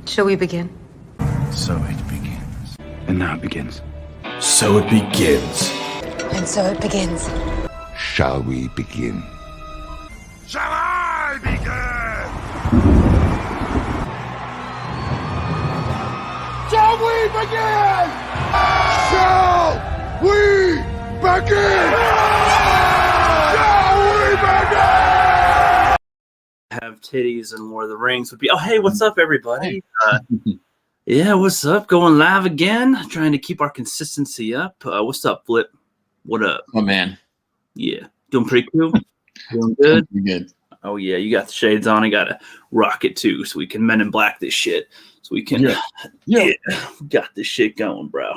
Shall we begin? So it begins. And now it begins. So it begins. And so it begins. Shall we begin? Shall I begin? Shall we begin? Shall we begin? Shall we begin? Have titties and Lord of the Rings would be. Oh, hey, what's up, everybody? Yeah, what's up? Going live again, trying to keep our consistency up. What's up, Flip? What up? Oh man, yeah, doing pretty cool. Doing good. Good. Oh yeah, you got the shades on. I gotta rock it too, so we can Men in Black this shit. So we can, yeah, got this shit going, bro.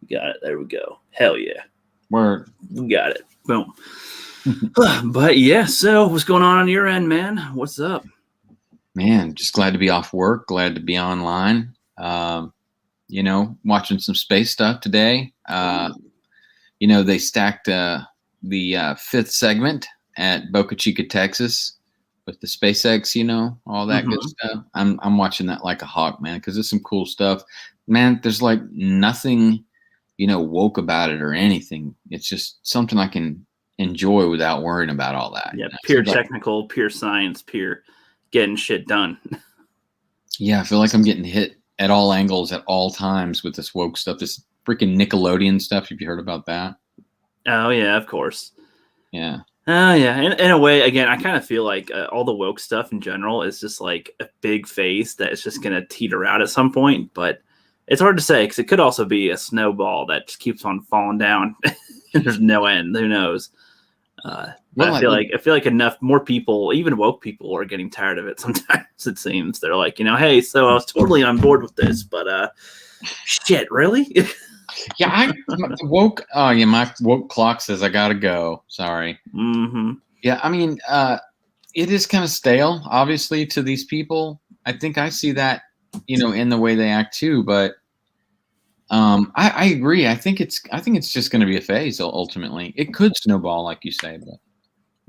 Got it. There we go. Hell yeah. Word. We got it. Boom. But yeah, so what's going on your end, man? What's up? Man, just glad to be off work. Glad to be online. You know, watching some space stuff today. You know, they stacked the fifth segment at Boca Chica, Texas, with the SpaceX. You know, all that good stuff. I'm watching that like a hawk, man, because there's some cool stuff. Man, there's like nothing, you know, woke about it or anything. It's just something I can enjoy without worrying about all that. Yeah, you know? pure technical, pure science, pure getting shit done. Yeah, I feel like I'm getting hit at all angles at all times with this woke stuff, this freaking Nickelodeon stuff. Have you heard about that? Oh yeah, of course. Yeah. Oh yeah. In a way, again, I kind of feel like all the woke stuff in general is just like a big phase that is just gonna teeter out at some point. But it's hard to say because it could also be a snowball that just keeps on falling down and there's no end. Who knows? But I feel like enough more people, even woke people, are getting tired of it. Sometimes it seems they're like, you know, hey, so I was totally on board with this, but shit, really? Yeah, my woke clock says I gotta go. Sorry. Yeah, I mean, it is kind of stale, obviously, to these people. I think I see that, you know, in the way they act too. But I agree. I think it's just going to be a phase ultimately. It could snowball, like you say, but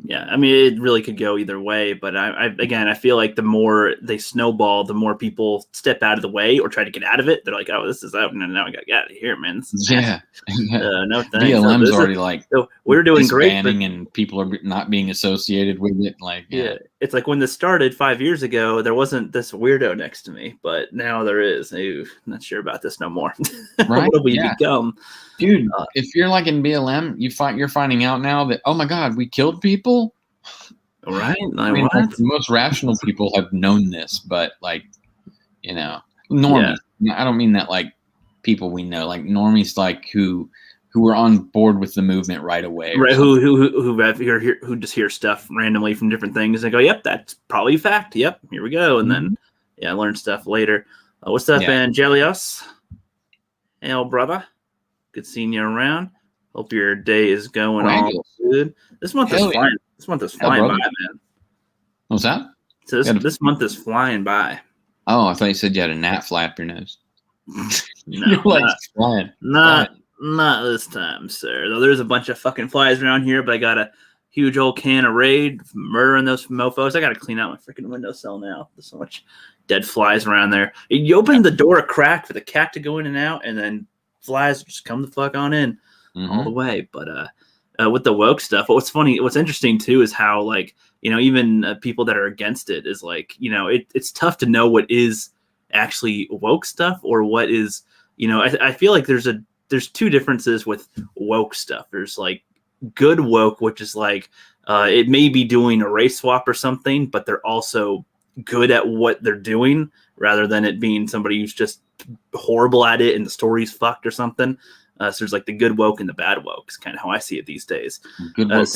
yeah, I mean, it really could go either way. But I feel like the more they snowball, the more people step out of the way or try to get out of it. They're like, oh, this is out, and now I got to get out of here, man. Yeah. No thanks. BLM's already like, so we're doing great, but, and people are not being associated with it. Like, yeah, it's like when this started 5 years ago, there wasn't this weirdo next to me, but now there is. Ooh, not sure about this no more. Right? What have we become? Dude, if you're like in BLM, you're finding out now that, oh my God, we killed people. Right? I mean, like, the most rational people have known this, but like, you know, normies. Yeah. I don't mean that like people we know, like normies, like who were on board with the movement right away, right? Who just hear stuff randomly from different things and go, yep, that's probably fact. Yep, here we go, and then learn stuff later. What's up, Angelous? Hey, old brother. Good seeing you around. Hope your day is going all good. This month is flying. This month is flying by, man. What's that? So this month is flying by. Oh, I thought you said you had a gnat fly up your nose. No, not this time, sir. Though there's a bunch of fucking flies around here, but I got a huge old can of Raid murdering those mofos. I got to clean out my freaking windowsill now. There's so much dead flies around there. You open the door a crack for the cat to go in and out, and then flies just come the fuck on in all the way. But with the woke stuff, what's interesting too is how, like, you know, even people that are against it is like, you know, it's tough to know what is actually woke stuff or what is, you know, I feel like there's two differences with woke stuff. There's like good woke, which is like it may be doing a race swap or something, but they're also good at what they're doing rather than it being somebody who's just horrible at it and the story's fucked or something. So there's like the good woke and the bad woke is kind of how I see it these days. Good woke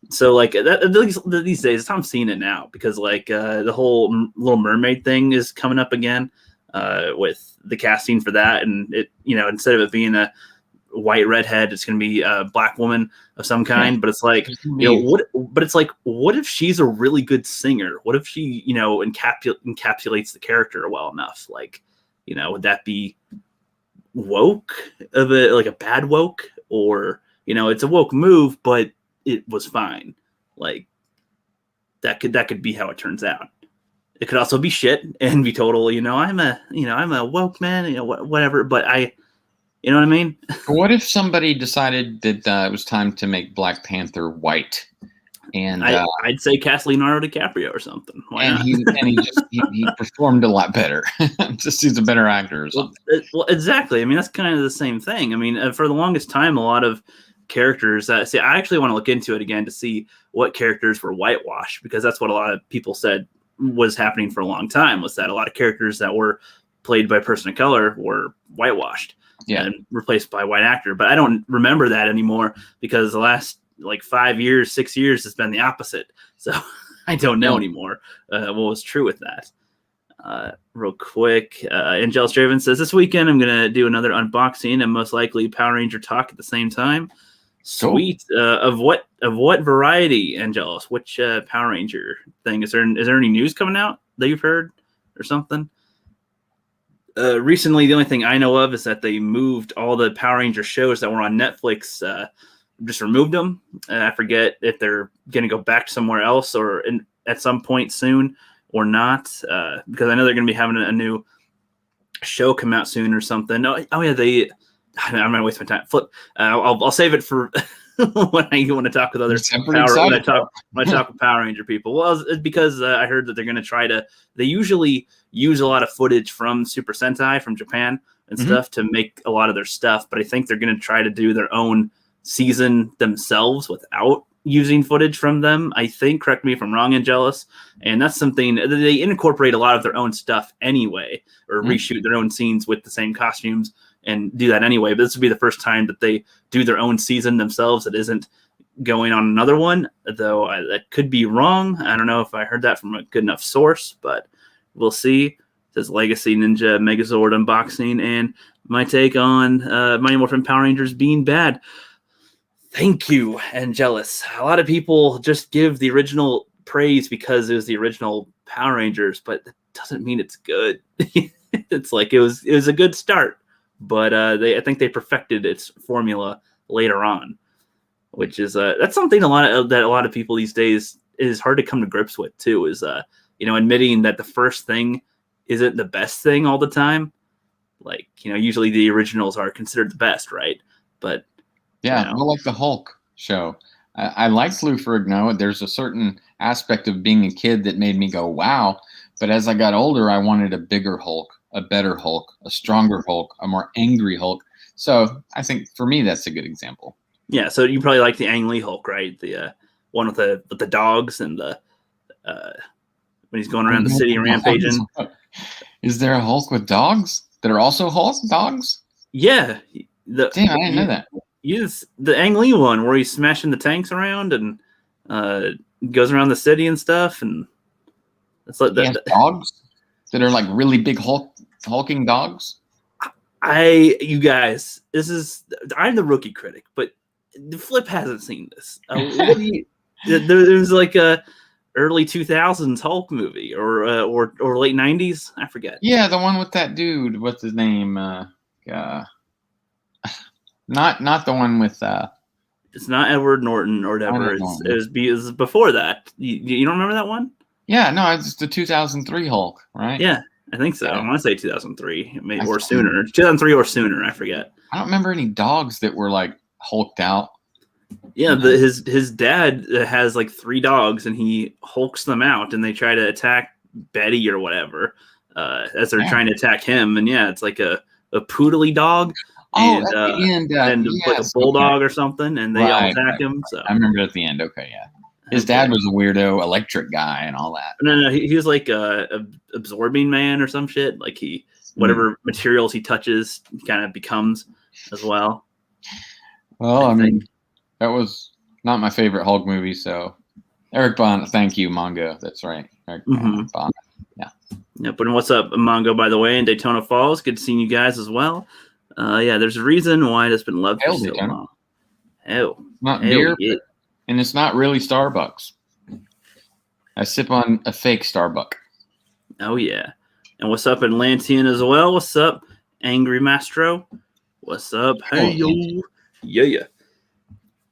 so like these days, it's how I'm seeing it now, because like the whole Little Mermaid thing is coming up again with the casting for that, and it, you know, instead of it being a white redhead, it's going to be a black woman of some kind. But it's like, you know, what if she's a really good singer? What if she, you know, encapsulates the character well enough? Like, you know, would that be woke of it, like a bad woke, or, you know, it's a woke move, but it was fine. Like that could be how it turns out. It could also be shit and be total, I'm a woke man, whatever. But you know what I mean? What if somebody decided that it was time to make Black Panther white? And I'd say cast Leonardo DiCaprio or something. Why not? he performed a lot better. Just he's a better actor or something. Well, exactly. I mean, that's kind of the same thing. I mean, for the longest time, a lot of characters. I actually want to look into it again to see what characters were whitewashed, because that's what a lot of people said was happening for a long time. Was that a lot of characters that were played by a person of color were whitewashed and replaced by a white actor? But I don't remember that anymore, because the last 5 years, 6 years has been the opposite. So I don't know anymore what was true with that. Real quick, Angelous Draven says, this weekend I'm going to do another unboxing and most likely Power Ranger talk at the same time. Sweet. Of what variety, Angelous? Which Power Ranger thing? Is there any news coming out that you've heard or something? Recently, the only thing I know of is that they moved all the Power Ranger shows that were on Netflix, just removed them. I forget if they're going to go back somewhere else or at some point soon or not, because I know they're going to be having a new show come out soon or something. Oh yeah, I'm going to waste my time. Flip. I'll save it for when I want to talk with other when I talk with Power Ranger people. Well, it's because I heard that they're going to they usually use a lot of footage from Super Sentai from Japan and stuff to make a lot of their stuff, but I think they're going to try to do their own season themselves without using footage from them. I think, correct me if I'm wrong, Angelous, and that's something they incorporate a lot of their own stuff anyway, or reshoot their own scenes with the same costumes and do that anyway. But this would be the first time that they do their own season themselves that isn't going on another one, though that could be wrong. I don't know if I heard that from a good enough source, but we'll see. It says Legacy Ninja Megazord unboxing and my take on Mighty Morphin Power Rangers being bad. Thank you, Angelous. A lot of people just give the original praise because it was the original Power Rangers, but that doesn't mean it's good. It's like it was a good start, but I think they perfected its formula later on, which is that's something a lot of people these days is hard to come to grips with too. Is admitting that the first thing isn't the best thing all the time. Usually the originals are considered the best, right? But yeah, well, like the Hulk show. I liked Lou Ferrigno. There's a certain aspect of being a kid that made me go, wow. But as I got older, I wanted a bigger Hulk, a better Hulk, a stronger Hulk, a more angry Hulk. So I think for me, that's a good example. Yeah, so you probably like the Ang Lee Hulk, right? The one with the dogs and the when he's going around the city and rampaging. Is there a Hulk with dogs that are also Hulk dogs? Yeah. Damn, I didn't know that. Use the Ang Lee one where he's smashing the tanks around and goes around the city and stuff, and it's like dogs that are like really big hulking dogs. You guys, I'm the rookie critic, but the Flip hasn't seen this. There's like a early 2000s Hulk movie or late 90s, I forget. Yeah, the one with that dude. What's his name? Not the one with. It's not Edward Norton or whatever. It was before that. You don't remember that one? Yeah, no, it's the 2003 Hulk, right? Yeah, I think so. I want to say 2003, maybe or sooner. 2003 or sooner. I forget. I don't remember any dogs that were like hulked out. Yeah, his dad has like 3 dogs, and he hulks them out, and they try to attack Betty or whatever as they're trying to attack him. And yeah, it's like a poodly dog. Oh, at the end, like a bulldog or something, and they all attack him. So I remember at the end. Okay, yeah. His dad was a weirdo electric guy and all that. No, he was like a absorbing man or some shit. Like whatever materials he touches, kind of becomes as well. Well, I mean, that was not my favorite Hulk movie. So Eric Bond, thank you, Mongo. That's right, Eric Bond. Yeah. Yep. And what's up, Mongo? By the way, in Daytona Falls, good seeing you guys as well. Yeah, there's a reason why it's been loved for so long. Hell, not beer, and it's not really Starbucks. I sip on a fake Starbucks. Oh yeah, and what's up, Atlantean as well? What's up, Angry Mastro? What's up? Hey yo, yeah.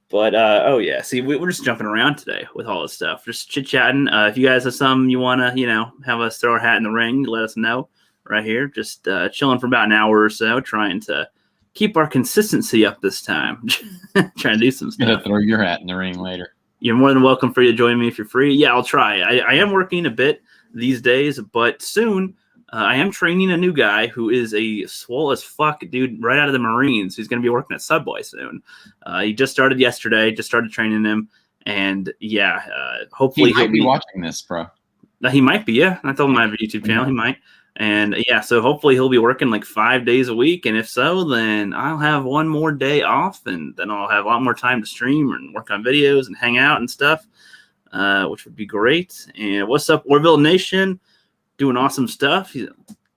But oh yeah, see, we're just jumping around today with all this stuff, just chit chatting. If you guys have some you want to, have us throw our hat in the ring, let us know right here. Just chilling for about an hour or so, trying to keep our consistency up this time. Trying to do some stuff. Gonna throw your hat in the ring later. You're more than welcome for you to join me if you're free. Yeah, I'll try. I am working a bit these days, but soon I am training a new guy who is a swole as fuck dude right out of the Marines. Who's going to be working at Subway soon. He just started yesterday. Just started training him, and yeah, hopefully He'll be watching this, bro. He might be. Yeah, I told him I have a YouTube channel. He might. And yeah, so hopefully he'll be working like 5 days a week. And if so, then I'll have one more day off, and then I'll have a lot more time to stream and work on videos and hang out and stuff, which would be great. And what's up, Orville Nation? Doing awesome stuff.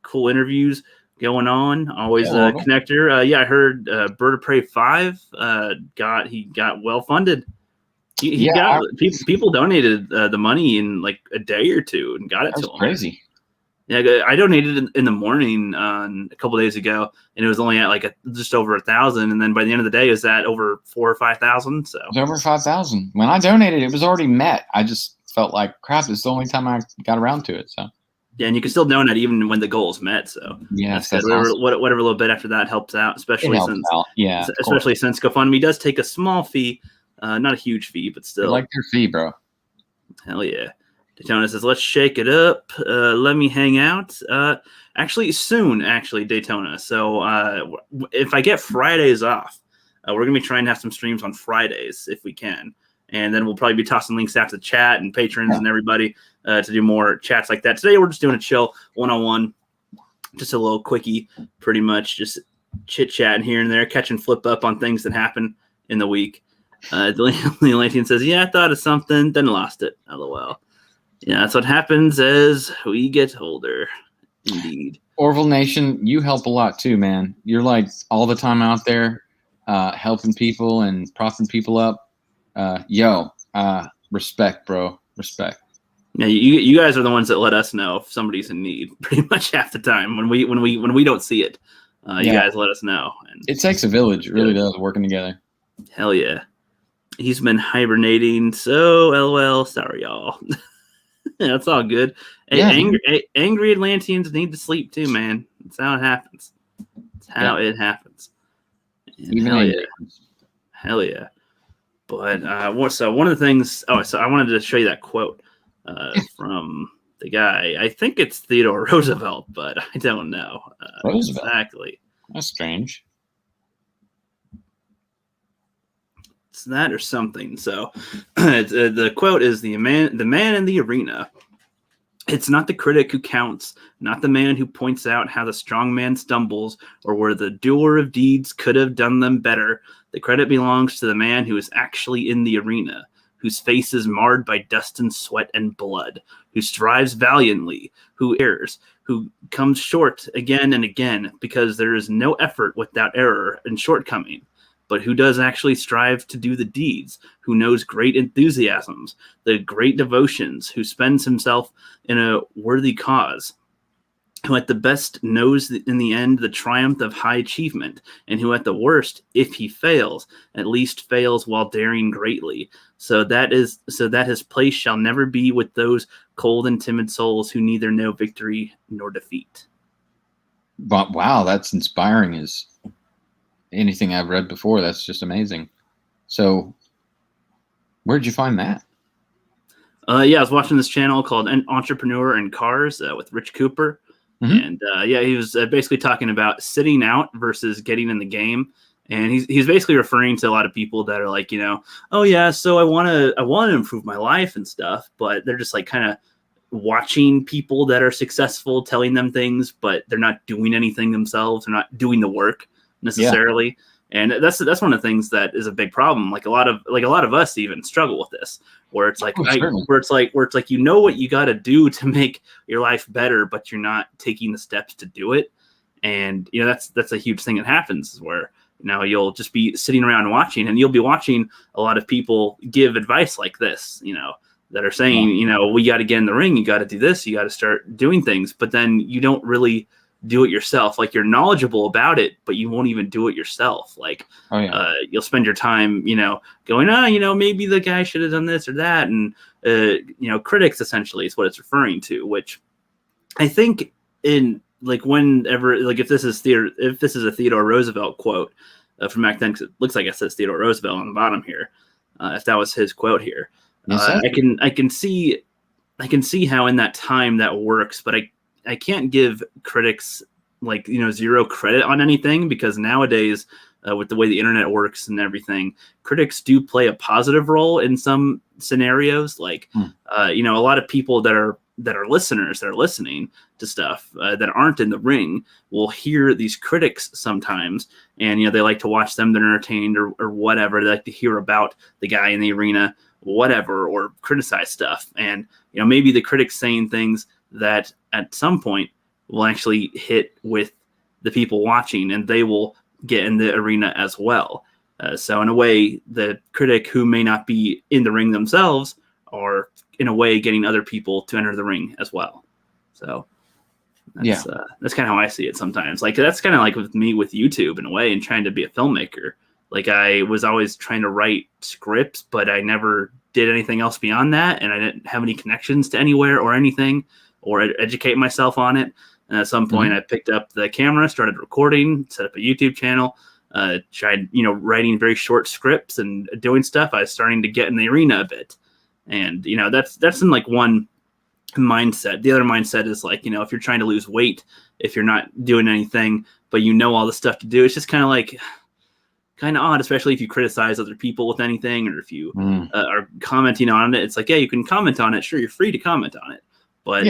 Cool interviews going on. Always a connector. Yeah, I heard Bird of Prey 5 got well funded. People donated the money in like a day or two and got it to him. Crazy. Yeah, I donated in the morning a couple days ago, and it was only at like just over 1,000. And then by the end of the day, it was at over 4,000 or 5,000. So it was over 5,000. When I donated, it was already met. I just felt like crap. It's the only time I got around to it. So yeah, and you can still donate even when the goal is met. So yeah, that's awesome. whatever a little bit after that helps out, especially since GoFundMe does take a small fee, not a huge fee, but still. I like your fee, bro. Hell yeah. Daytona says, let's shake it up. Let me hang out. Actually, soon, Daytona. So if I get Fridays off, we're going to be trying to have some streams on Fridays if we can. And then we'll probably be tossing links out to the chat and patrons and everybody to do more chats like that. Today, we're just doing a chill one-on-one, just a little quickie, pretty much just chit-chatting here and there, catching flip up on things that happen in the week. The Atlantean says, yeah, I thought of something, then lost it. LOL. Yeah, that's what happens as we get older. Indeed. Orville Nation, you help a lot too, man. You're like all the time out there helping people and propping people up. Respect, bro. Respect. Yeah, you guys are the ones that let us know if somebody's in need pretty much half the time. When we don't see it, you guys let us know. And it takes a village. It really does, working together. Hell yeah. He's been hibernating, so LOL. Sorry, y'all. Yeah, it's all good. Angry Atlanteans need to sleep too, man. That's how it happens. That's how it happens. Hell yeah. But so one of the things. So I wanted to show you that quote from the guy. I think it's Theodore Roosevelt, but I don't know exactly. That's strange. It's that or something. So the quote is the man in the arena. It's not the critic who counts, not the man who points out how the strong man stumbles or where the doer of deeds could have done them better. The credit belongs to the man who is actually in the arena, whose face is marred by dust and sweat and blood, who strives valiantly, who errs, who comes short again and again, because there is no effort without error and shortcoming, but who does actually strive to do the deeds, who knows great enthusiasms, the great devotions, who spends himself in a worthy cause, who at the best knows in the end the triumph of high achievement, and who at the worst, if he fails, at least fails while daring greatly, so that his place shall never be with those cold and timid souls who neither know victory nor defeat. But wow, that's inspiring as anything I've read before. That's just amazing. So where'd you find that? I was watching this channel called Entrepreneur in Cars with Rich Cooper. And he was basically talking about sitting out versus getting in the game. And he's basically referring to a lot of people that are like, oh yeah, so I want to improve my life and stuff, but they're just like kind of watching people that are successful, telling them things, but they're not doing anything themselves. They're not doing the work necessarily. And that's one of the things that is a big problem. Like a lot of us even struggle with this, where it's like, where it's like, what you got to do to make your life better, but you're not taking the steps to do it. And, that's a huge thing that happens, is where, you'll just be sitting around watching, and you'll be watching a lot of people give advice like this, that are saying, we got to get in the ring. You got to do this. You got to start doing things. But then you don't really do it yourself. Like, you're knowledgeable about it, but you won't even do it yourself. Like, you'll spend your time, going, maybe the guy should have done this or that. And, critics essentially is what it's referring to, which I think in like whenever, like if this is a Theodore Roosevelt quote from back then, 'cause it looks like it says Theodore Roosevelt on the bottom here. If that was his quote here, I can see how in that time that works, but I can't give critics zero credit on anything, because nowadays with the way the internet works and everything, critics do play a positive role in some scenarios. Like a lot of people that are listeners that are listening to stuff that aren't in the ring will hear these critics sometimes, and they like to watch them. They're entertained or whatever. They like to hear about the guy in the arena, whatever, or criticize stuff. And maybe the critics saying things that at some point will actually hit with the people watching, and they will get in the arena as well. So in a way, the critic who may not be in the ring themselves are in a way getting other people to enter the ring as well. So that's kind of how I see it sometimes. Like, that's kind of like with me with YouTube in a way, and trying to be a filmmaker. Like, I was always trying to write scripts, but I never did anything else beyond that. And I didn't have any connections to anywhere or anything, or educate myself on it. And at some point I picked up the camera, started recording, set up a YouTube channel, tried, writing very short scripts and doing stuff. I was starting to get in the arena a bit. And, that's in like one mindset. The other mindset is like, if you're trying to lose weight, if you're not doing anything, but all the stuff to do, it's just kind of odd, especially if you criticize other people with anything, or if you are commenting on it. It's like, yeah, you can comment on it. Sure, you're free to comment on it. But,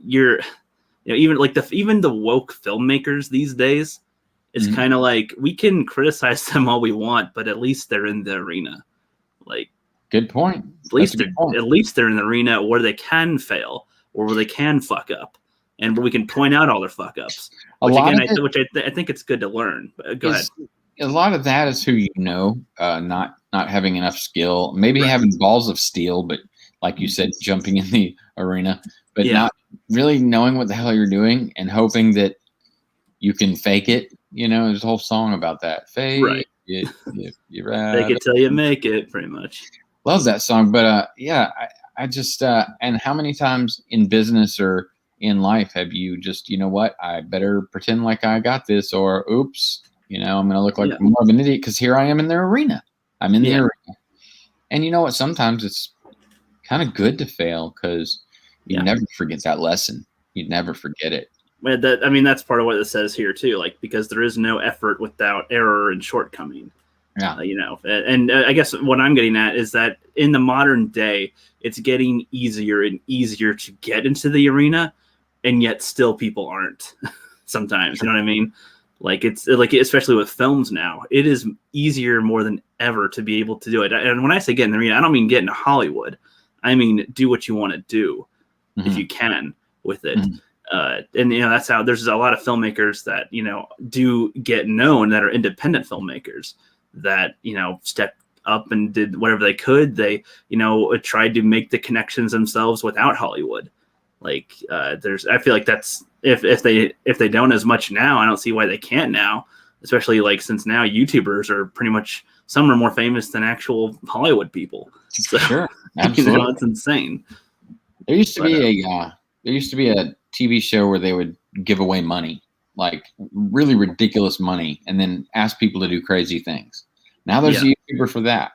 you're, even the woke filmmakers these days, it's kind of like, we can criticize them all we want, but at least they're in the arena. Like, good point. At least they're in the arena where they can fail, or where they can fuck up, and where we can point out all their fuck ups. Which I think it's good to learn. Go ahead. A lot of that is who not having enough skill, maybe having balls of steel, but like you said, jumping in the arena, but not really knowing what the hell you're doing, and hoping that you can fake it. There's a whole song about that. Fake it, you're right. Fake it till you make it, pretty much. Love that song. But I just and how many times in business or in life have you just, I better pretend like I got this, or oops, I'm going to look like more of an idiot because here I am in their arena. I'm in the arena. And you know what? Sometimes it's kind of good to fail, because you never forget that lesson. You never forget it. That's part of what it says here too. Like, because there is no effort without error and shortcoming. Yeah. And I guess what I'm getting at is that in the modern day, it's getting easier and easier to get into the arena, and yet still people aren't sometimes. You know what I mean? Like, it's like, especially with films now, it is easier more than ever to be able to do it. And when I say get in the arena, I don't mean get into Hollywood. I mean, do what you want to do if you can with it. And that's how there's a lot of filmmakers that do get known, that are independent filmmakers that stepped up and did whatever they could. They tried to make the connections themselves without Hollywood. Like, I feel like that's if they don't as much now, I don't see why they can't now, especially like since now YouTubers are pretty much, some are more famous than actual Hollywood people. So, sure, absolutely. It's insane. There used to be a TV show where they would give away money, like really ridiculous money, and then ask people to do crazy things. Now there's a YouTuber for that.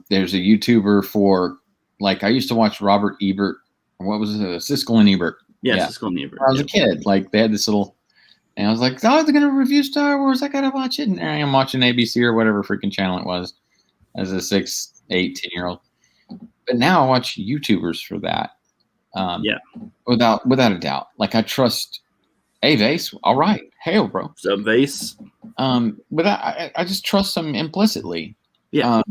There's a YouTuber for, like, I used to watch Robert Ebert. What was it? Siskel and Ebert. Yeah, Siskel and Ebert. When I was a kid, like, they had this little, and I was like, oh, they're going to review Star Wars. I got to watch it. And there I am watching ABC or whatever freaking channel it was as a 6, 8, 10-year-old. But now I watch YouTubers for that. Without a doubt. Like, I trust, hey, Vase, all right. Hail, bro. What's up, Vase? But I just trust them implicitly. Yeah.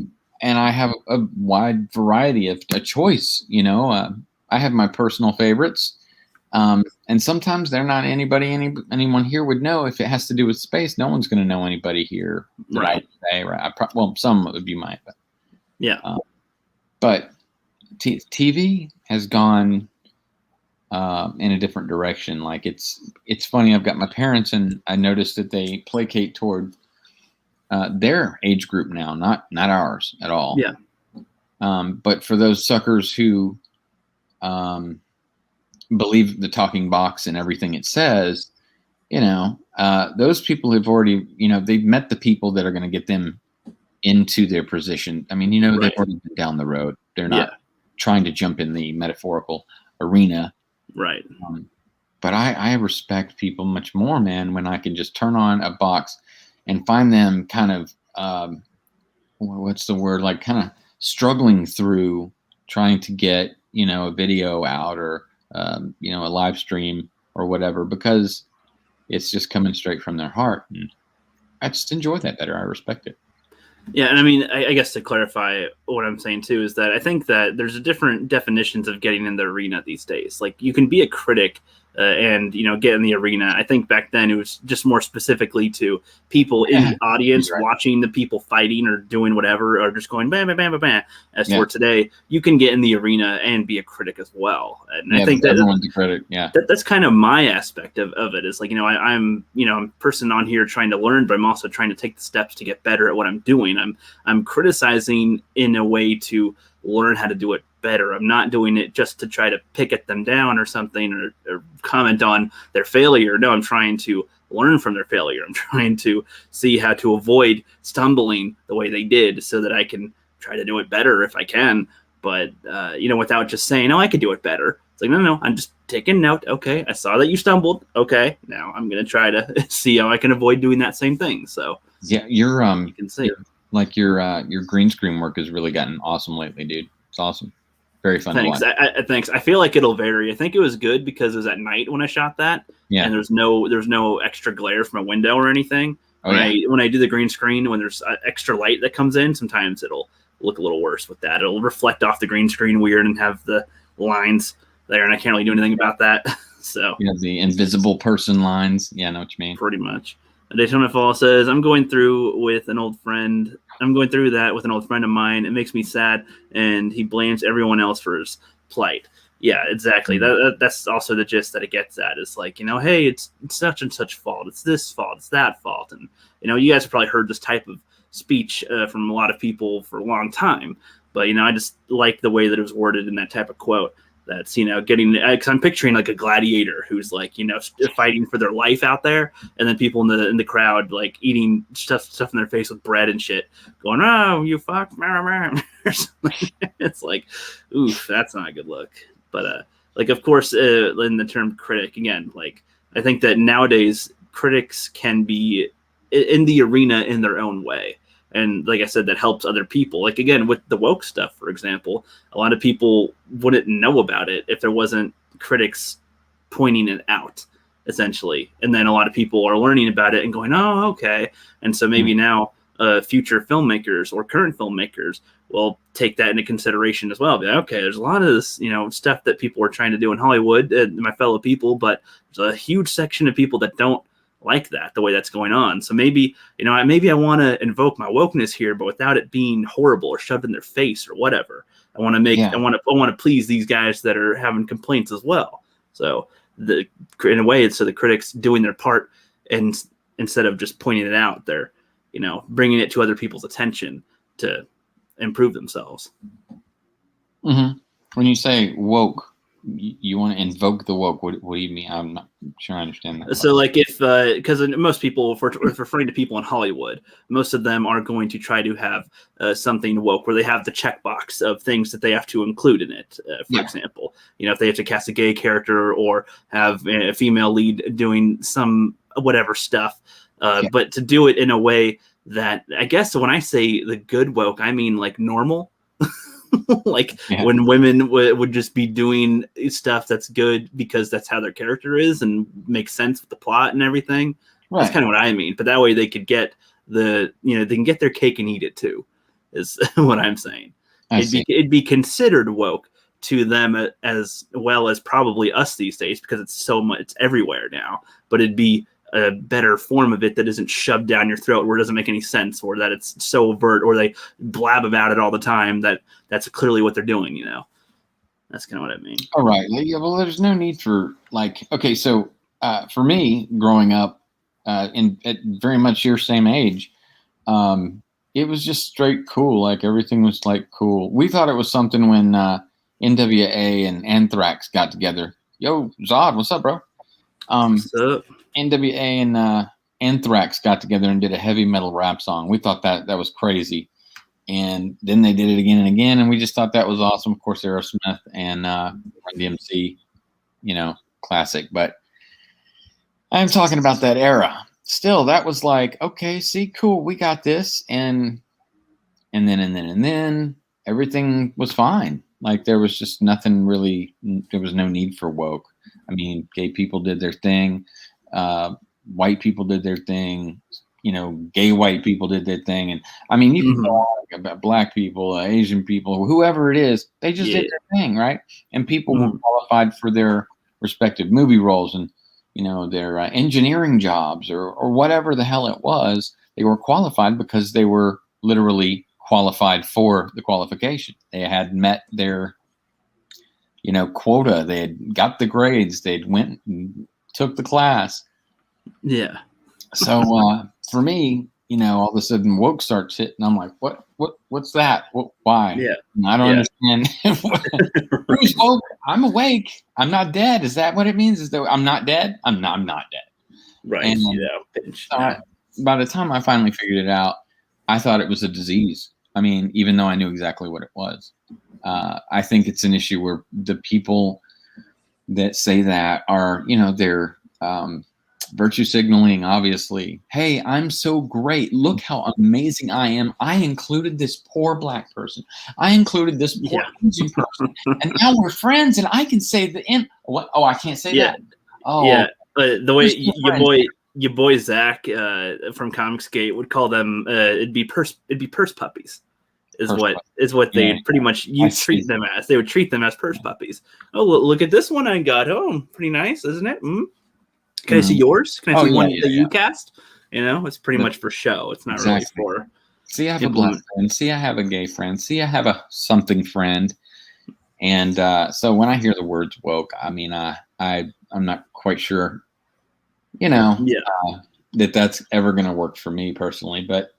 And I have a wide variety of a choice, I have my personal favorites. And sometimes they're not anyone here would know. If it has to do with space, no one's going to know anybody here. Right. Some of you might. But, yeah. But TV has gone in a different direction. Like it's funny. I've got my parents, and I noticed that they placate toward their age group now, not ours at all. Yeah. But for those suckers who believe the talking box and everything it says, those people have already, they've met the people that are going to get them into their position. I mean, Right. they've already been down the road. They're not trying to jump in the metaphorical arena. Right. But I respect people much more, man, when I can just turn on a box and find them kind of, what's the word? Like kind of struggling through trying to get, a video out or, a live stream or whatever, because it's just coming straight from their heart. And I just enjoy that better. I respect it. Yeah, and I mean, I guess to clarify what I'm saying too is that I think that there's different definitions of getting in the arena these days. Like you can be a critic and get in the arena. I think back then it was just more specifically to people in the audience watching the people fighting or doing whatever, or just going bam, bam, bam, bam, bam. As for today, you can get in the arena and be a critic as well. And I think that everyone's a critic. Yeah, that's kind of my aspect of it. Is like I'm I'm a person on here trying to learn, but I'm also trying to take the steps to get better at what I'm doing. I'm criticizing in a way to learn how to do it better. I'm not doing it just to try to pick at them down or something or comment on their failure. No, I'm trying to learn from their failure. I'm trying to see how to avoid stumbling the way they did so that I can try to do it better if I can. But, without just saying, I could do it better. It's like, no, I'm just taking note. Okay, I saw that you stumbled. Okay, now I'm going to try to see how I can avoid doing that same thing. So yeah, you can see like your green screen work has really gotten awesome lately, dude. It's awesome. Very fun. Thanks. To watch. Thanks. I feel like it'll vary. I think it was good because it was at night when I shot that. Yeah. And there's no extra glare from a window or anything. When I do the green screen, when there's extra light that comes in, sometimes it'll look a little worse with that. It'll reflect off the green screen weird and have the lines there, and I can't really do anything about that. So the invisible person lines. Yeah, I know what you mean. Pretty much. Daytona Fall says, I'm going through that with an old friend of mine. It makes me sad, and he blames everyone else for his plight. Yeah, exactly. That's also the gist that it gets at. Is like, hey, it's such and such fault. It's this fault. It's that fault. And, you guys have probably heard this type of speech from a lot of people for a long time. But, I just like the way that it was worded in that type of quote. That's, getting, because I'm picturing like a gladiator who's like, fighting for their life out there. And then people in the crowd, like eating stuff in their face with bread and shit going, oh, you fuck. It's like, oof, that's not a good look. But of course, in the term critic, again, like I think that nowadays critics can be in the arena in their own way. And like I said, that helps other people. Like, again, with the woke stuff, for example, a lot of people wouldn't know about it if there wasn't critics pointing it out, essentially. And then a lot of people are learning about it and going, oh, okay. And so maybe now future filmmakers or current filmmakers will take that into consideration as well. Be like, okay, there's a lot of this, stuff that people are trying to do in Hollywood, my fellow people, but there's a huge section of people that don't like that, the way that's going on. So maybe, maybe I want to invoke my wokeness here, but without it being horrible or shoved in their face or whatever. I want to please these guys that are having complaints as well. So in a way, it's so the critics doing their part, and instead of just pointing it out, they're, bringing it to other people's attention to improve themselves. Mm-hmm. When you say woke, you want to invoke the woke. What do you mean? I'm not sure I understand that. So like because most people, if we're referring to people in Hollywood, most of them are going to try to have something woke where they have the checkbox of things that they have to include in it. For example, if they have to cast a gay character or have a female lead doing some whatever stuff, but to do it in a way that, I guess when I say the good woke, I mean like normal. When women would just be doing stuff that's good because that's how their character is and makes sense with the plot and everything. Right. That's kind of what I mean. But that way they could get they can get their cake and eat it too, is what I'm saying. It'd be considered woke to them as well as probably us these days, because it's everywhere now. But it'd be a better form of it that isn't shoved down your throat where it doesn't make any sense, or that it's so overt, or they blab about it all the time that that's clearly what they're doing, That's kind of what I mean. All right. Yeah, well, there's no need for okay. So for me, growing up at very much your same age, it was just straight cool. Like everything was like cool. We thought it was something when NWA and Anthrax got together. Yo, Zod, what's up, bro? What's up? NWA and Anthrax got together and did a heavy metal rap song. We thought that was crazy. And then they did it again and again, and we just thought that was awesome. Of course, Aerosmith and Run DMC, classic. But I'm talking about that era. Still, that was like, okay, see, cool, we got this, and then everything was fine. Like there was just nothing really. There was no need for woke. I mean, gay people did their thing, white people did their thing. Gay white people did their thing. And I mean, you can go on about black people, Asian people, whoever it is, they just did their thing, right? And people were qualified for their respective movie roles and, their engineering jobs or whatever the hell it was. They were qualified because they were literally qualified for the qualification. They had met their, quota. They had got the grades. They'd went and took the class. Yeah. So for me, all of a sudden woke starts hitting. I'm like, what's that? Why? Yeah. And I don't understand. Who's woke? I'm awake. I'm not dead. Is that what it means? Is that I'm not dead? I'm not dead. Right. And by the time I finally figured it out, I thought it was a disease. I mean, even though I knew exactly what it was, I think it's an issue where the people that say that are, they're virtue signaling, obviously. Hey, I'm so great. Look how amazing I am. I included this poor black person. I included this poor Asian person. And now we're friends and I can say the end. What? Oh, I can't say that. Oh, yeah. The way your boy Zach from Comicsgate would call them, it'd be purse puppies. Is what they pretty much treat them as. They would treat them as purse puppies. Oh, look at this one I got home. Pretty nice, isn't it? Can I see yours? Can I see one that you cast? It's pretty much for show. It's not really for. See, I have a black friend. See, I have a gay friend. See, I have a something friend. And so when I hear the words woke, I mean, I'm not quite sure, that's ever going to work for me personally. But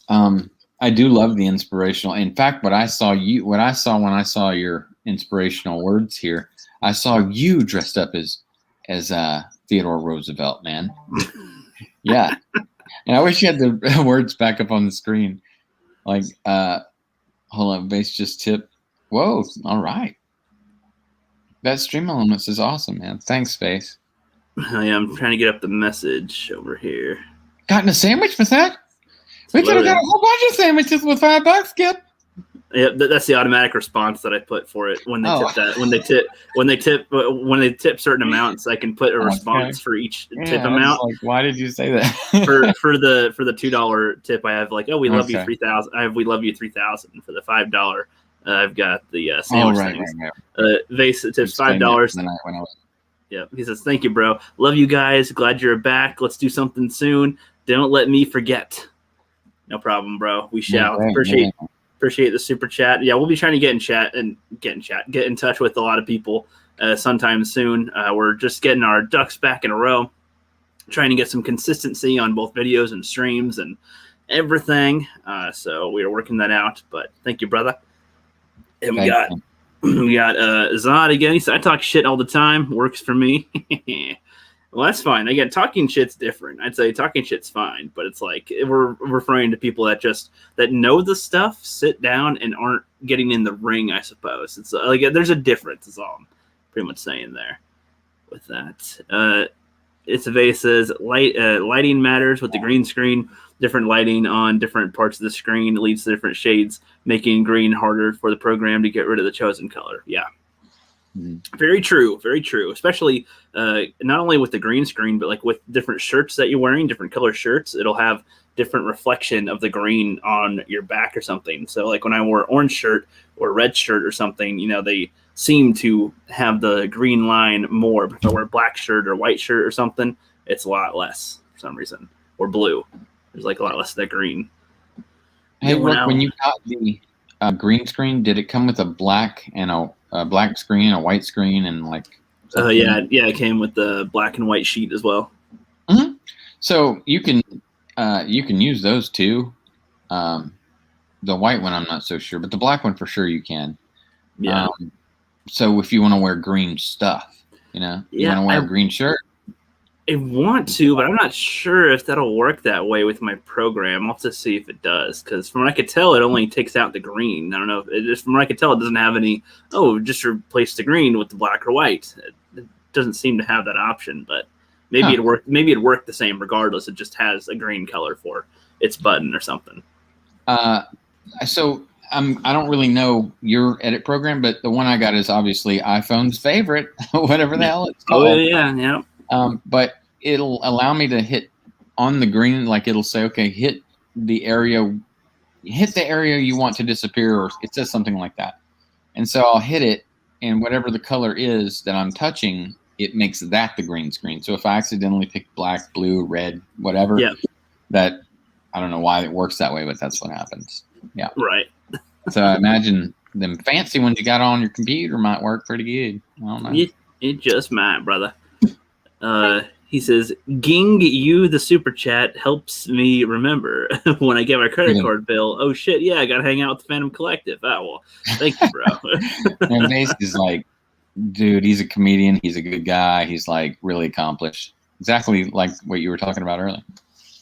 I do love the inspirational. In fact, what I saw when I saw your inspirational words here, I saw you dressed up as Theodore Roosevelt, man. Yeah. And I wish you had the words back up on the screen. Like, hold on, base just tip. Whoa, all right. That stream elements is awesome, man. Thanks, Face. I'm trying to get up the message over here. Gotten a sandwich with that? We could have got a whole bunch of sandwiches with $5, Skip. Yeah, that's the automatic response that I put for it when they tip that. When they tip certain amounts, I can put a response for each tip amount. Like, why did you say that? for the $2 tip, I have like, we love you 3,000. I have we love you 3,000. For the $5, I've got the sandwich things. Right. Vase tips $5. Yeah, he says, "Thank you, bro. Love you guys. Glad you're back. Let's do something soon. Don't let me forget." No problem, bro. We shall. Appreciate the super chat. Yeah, we'll be trying to get in touch with a lot of people sometime soon. We're just getting our ducks back in a row, trying to get some consistency on both videos and streams and everything. So we are working that out. But thank you, brother. And we got Zod again. He said, "I talk shit all the time. Works for me." Well, that's fine. Again, talking shit's different. I'd say talking shit's fine, but it's like we're referring to people that know the stuff, sit down, and aren't getting in the ring, I suppose. It's like there's a difference, is all I'm pretty much saying there with that. It's a vase says lighting matters with the green screen. Different lighting on different parts of the screen leads to different shades, making green harder for the program to get rid of the chosen color. Yeah. Very true, very true. Especially not only with the green screen, but like with different shirts that you're wearing, different color shirts, it'll have different reflection of the green on your back or something. So like when I wore an orange shirt or red shirt or something, they seem to have the green line more. But if I wear a black shirt or white shirt or something, it's a lot less for some reason. Or blue, there's like a lot less of that green. Hey, Rook, when you got the green screen, did it come with a black and a a black screen, a white screen, and like. Yeah, it came with the black and white sheet as well. Mm-hmm. So you can use those too. The white one, I'm not so sure, but the black one for sure you can. Yeah. So if you want to wear green stuff, you want to wear a green shirt. I want to, but I'm not sure if that'll work that way with my program. I'll have to see if it does, because from what I could tell, it only takes out the green. I don't know. From what I could tell, it doesn't have any, just replace the green with the black or white. It doesn't seem to have that option, but maybe it worked. Maybe it worked the same regardless. It just has a green color for its button or something. So I don't really know your edit program, but the one I got is obviously iPhone's favorite, whatever the hell it's called. Oh yeah. But it'll allow me to hit on the green, like it'll say, okay, hit the area you want to disappear, or it says something like that. And so I'll hit it, and whatever the color is that I'm touching, it makes that the green screen. So if I accidentally pick black, blue, red, whatever, that I don't know why it works that way, but that's what happens. Yeah. Right. So I imagine them fancy ones you got on your computer might work pretty good. I don't know. It just might, brother. He says, "Ging you the super chat helps me remember when I get my credit card bill. Oh shit, yeah, I gotta hang out with the Phantom Collective. Oh well, thank you, bro." And Mace is like, dude, he's a comedian. He's a good guy. He's like really accomplished. Exactly like what you were talking about earlier.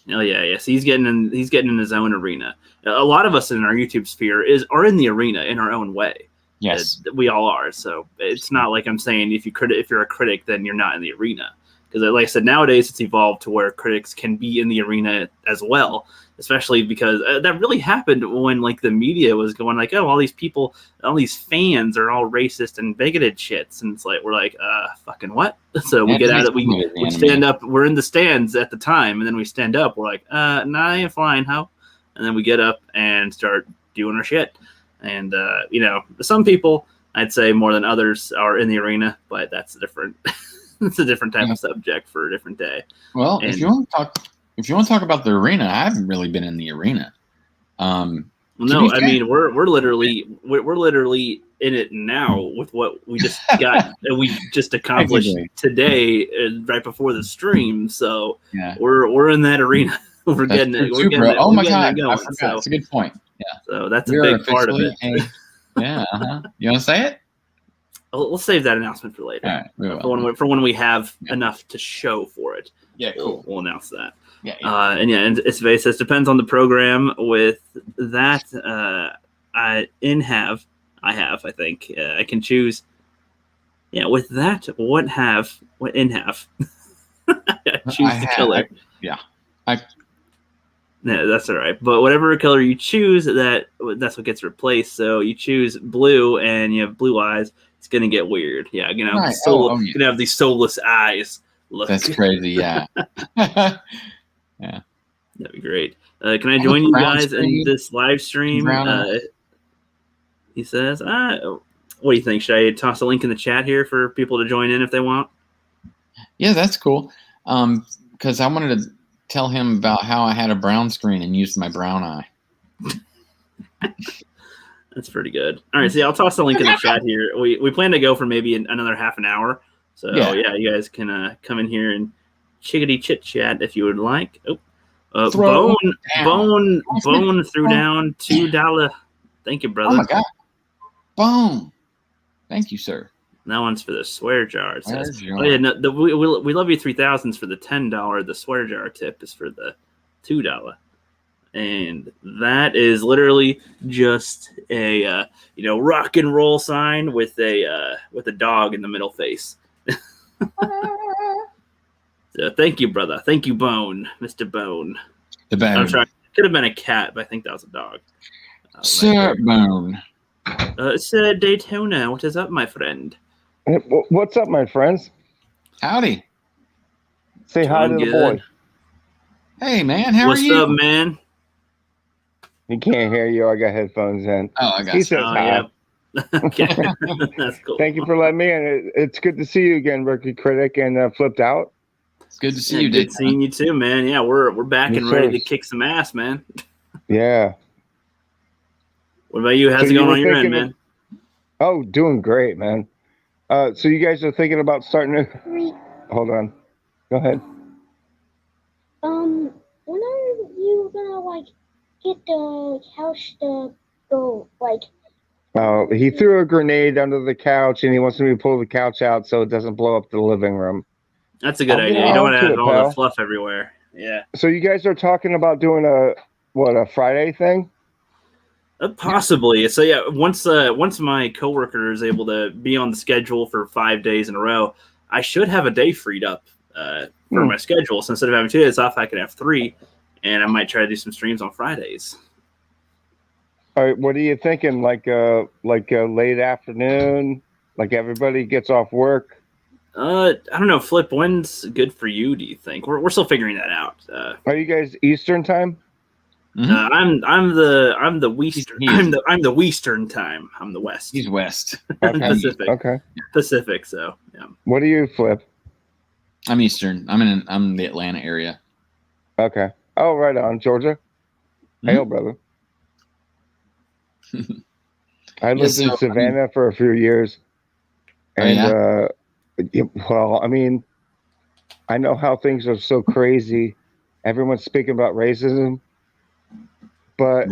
Oh yeah, yes. He's getting in his own arena. A lot of us in our YouTube sphere are in the arena in our own way. Yes, we all are. So it's not like I'm saying if you're a critic, then you're not in the arena. Because like I said, nowadays it's evolved to where critics can be in the arena as well. Especially because that really happened when like the media was going like, oh, all these people, all these fans are all racist and bigoted shits, and it's like we're like, fucking what? So we get out of it, we stand up, we're in the stands at the time, and then we stand up, we're like, nah, I ain't flying, ho, and then we get up and start doing our shit, and some people, I'd say more than others, are in the arena, but that's different. It's a different type of subject for a different day. Well, if you want to talk about the arena, I haven't really been in the arena. No, I mean we're literally in it now with what we just got. We just accomplished today, right before the stream. So we're in that arena. We're getting it. We're getting it. Oh my god, going, I forgot. That's a good point. Yeah. So that's a big part of it. Yeah. You want to say it? We'll save that announcement for later. Right, for when we have enough to show for it. Yeah, cool. We'll announce that. Yeah. And it's says depends on the program. With that, I think I can choose. Yeah, with that, what in have? I choose the color. Yeah, that's all right. But whatever color you choose, that's what gets replaced. So you choose blue, and you have blue eyes. It's gonna get weird. Yeah, you're gonna have these soulless eyes. Look. That's crazy. Yeah. Yeah. That'd be great. Can I join you guys in this live stream? He says, what do you think? Should I toss a link in the chat here for people to join in if they want? Yeah, that's cool. Because I wanted to tell him about how I had a brown screen and used my brown eye. That's pretty good. All right, see, I'll toss the link in the chat here. We plan to go for maybe another half an hour. So, yeah you guys can come in here and chickadee chit-chat if you would like. Bone threw down $2. Thank you, brother. Oh, my God. Bone. Thank you, sir. That one's for the swear jar. It says. Oh, yeah, no, we love you 3000s for the $10. The swear jar tip is for the $2. And that is literally just a rock and roll sign with a dog in the middle face. So thank you, brother. Thank you, Bone, Mr. Bone. The Bone. I'm sorry. It could have been a cat, but I think that was a dog. Sir Bone. Sir Daytona, what is up, my friend? What's up, my friends? Howdy. Say hi to the boy. Hey, man. How are you? What's up, man? He can't hear you. I got headphones in. Oh, I got He says hi. Yeah. Okay. That's cool. Thank you for letting me in. It's good to see you again, Rookie Critic, and Flipped Out. It's good to see you, Good seeing you too, man. Yeah, we're back and ready to kick some ass, man. Yeah. What about you? How's it going on your end, man? Oh, doing great, man. So you guys are thinking about starting to... Hold on. Go ahead. When are you gonna like get the couch to go like? He threw a grenade under the couch, and he wants me to pull the couch out so it doesn't blow up the living room. That's a good I'll get idea. You don't want to onto have it, all pal. the fluff everywhere. Yeah. So you guys are talking about doing a Friday thing? Possibly. So yeah, once my coworker is able to be on the schedule for 5 days in a row, I should have a day freed up for my schedule. So instead of having 2 days off, I could have 3, and I might try to do some streams on Fridays. All right, what are you thinking? Like a late afternoon, like everybody gets off work? I don't know, Flip. When's good for you? Do you think we're still figuring that out? Are you guys Eastern time? Mhm. I'm the Western. He is. I'm the Western time. I'm the West. He's West. Okay. Pacific. Okay. Pacific. So yeah. What do you, Flip? I'm Eastern. I'm the Atlanta area. Okay. Oh, right on, Georgia. Hail, brother. I lived in Savannah for a few years, and well, I mean, I know how things are so crazy. Everyone's speaking about racism, but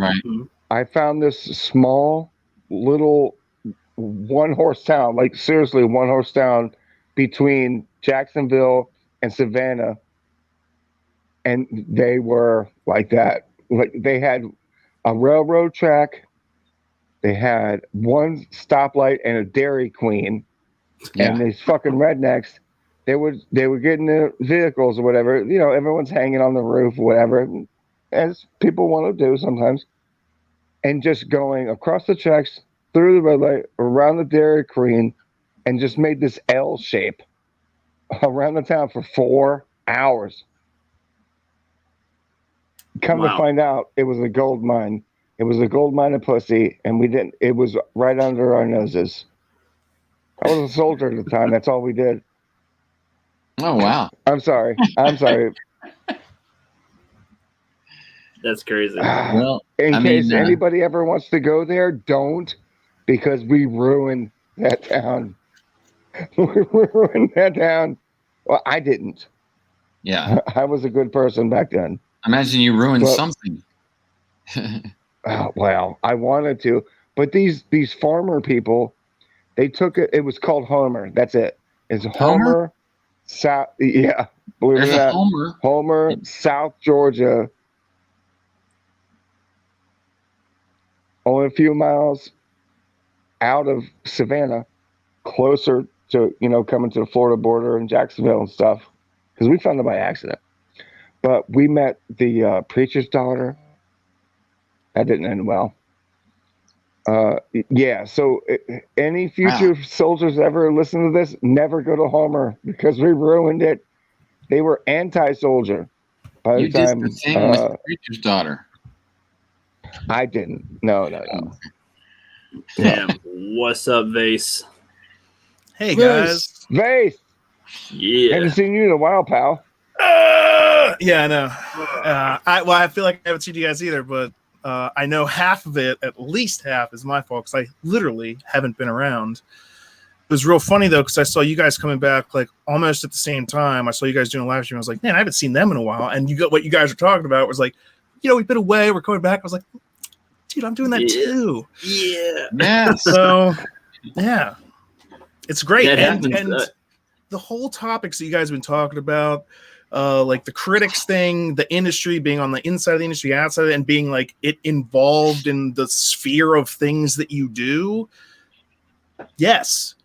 I found this small little one-horse town, like seriously one-horse town between Jacksonville and Savannah, and they were like that. Like they had a railroad track, they had one stoplight and a Dairy Queen, and these fucking rednecks, they would get in their vehicles or whatever. You know, everyone's hanging on the roof or whatever, as people want to do sometimes, and just going across the tracks, through the red light, around the Dairy Queen, and just made this L shape around the town for 4 hours. Come to find out, it was a gold mine. It was a gold mine of pussy, and we didn't. It was right under our noses. I was a soldier at the time. That's all we did. Oh wow! I'm sorry. I'm sorry. That's crazy. Well, in case anybody ever wants to go there, don't, because we ruined that town. We ruined that town. Well, I didn't. Yeah, I was a good person back then. Imagine you ruined something. Well, I wanted to, but these farmer people, they took it. It was called Homer. That's it. It's Homer. South, yeah. Believe it or not, Homer, South Georgia. Only a few miles out of Savannah, closer to coming to the Florida border and Jacksonville and stuff, because we found them by accident. But we met the preacher's daughter. That didn't end well. Yeah, so any future soldiers ever listen to this, never go to Homer, because we ruined it. They were anti-soldier by the time. You did the thing with the preacher's daughter. I didn't. No. Damn. What's up, Vase? Hey, guys. Vase. Yeah. Haven't seen you in a while, pal. Yeah, I know. I feel like I haven't seen you guys either, but I know half of it, at least half, is my fault, because I literally haven't been around. It was real funny, though, because I saw you guys coming back like almost at the same time. I saw you guys doing a live stream. I was like, man, I haven't seen them in a while. And you got what you guys were talking about was like, we've been away, we're coming back. I was like, dude, I'm doing that too. Yeah. So, yeah, it's great. And the whole topics that you guys have been talking about, like the critics thing, the industry being on the inside of the industry, outside of it, and being like it involved in the sphere of things that you do. Yes.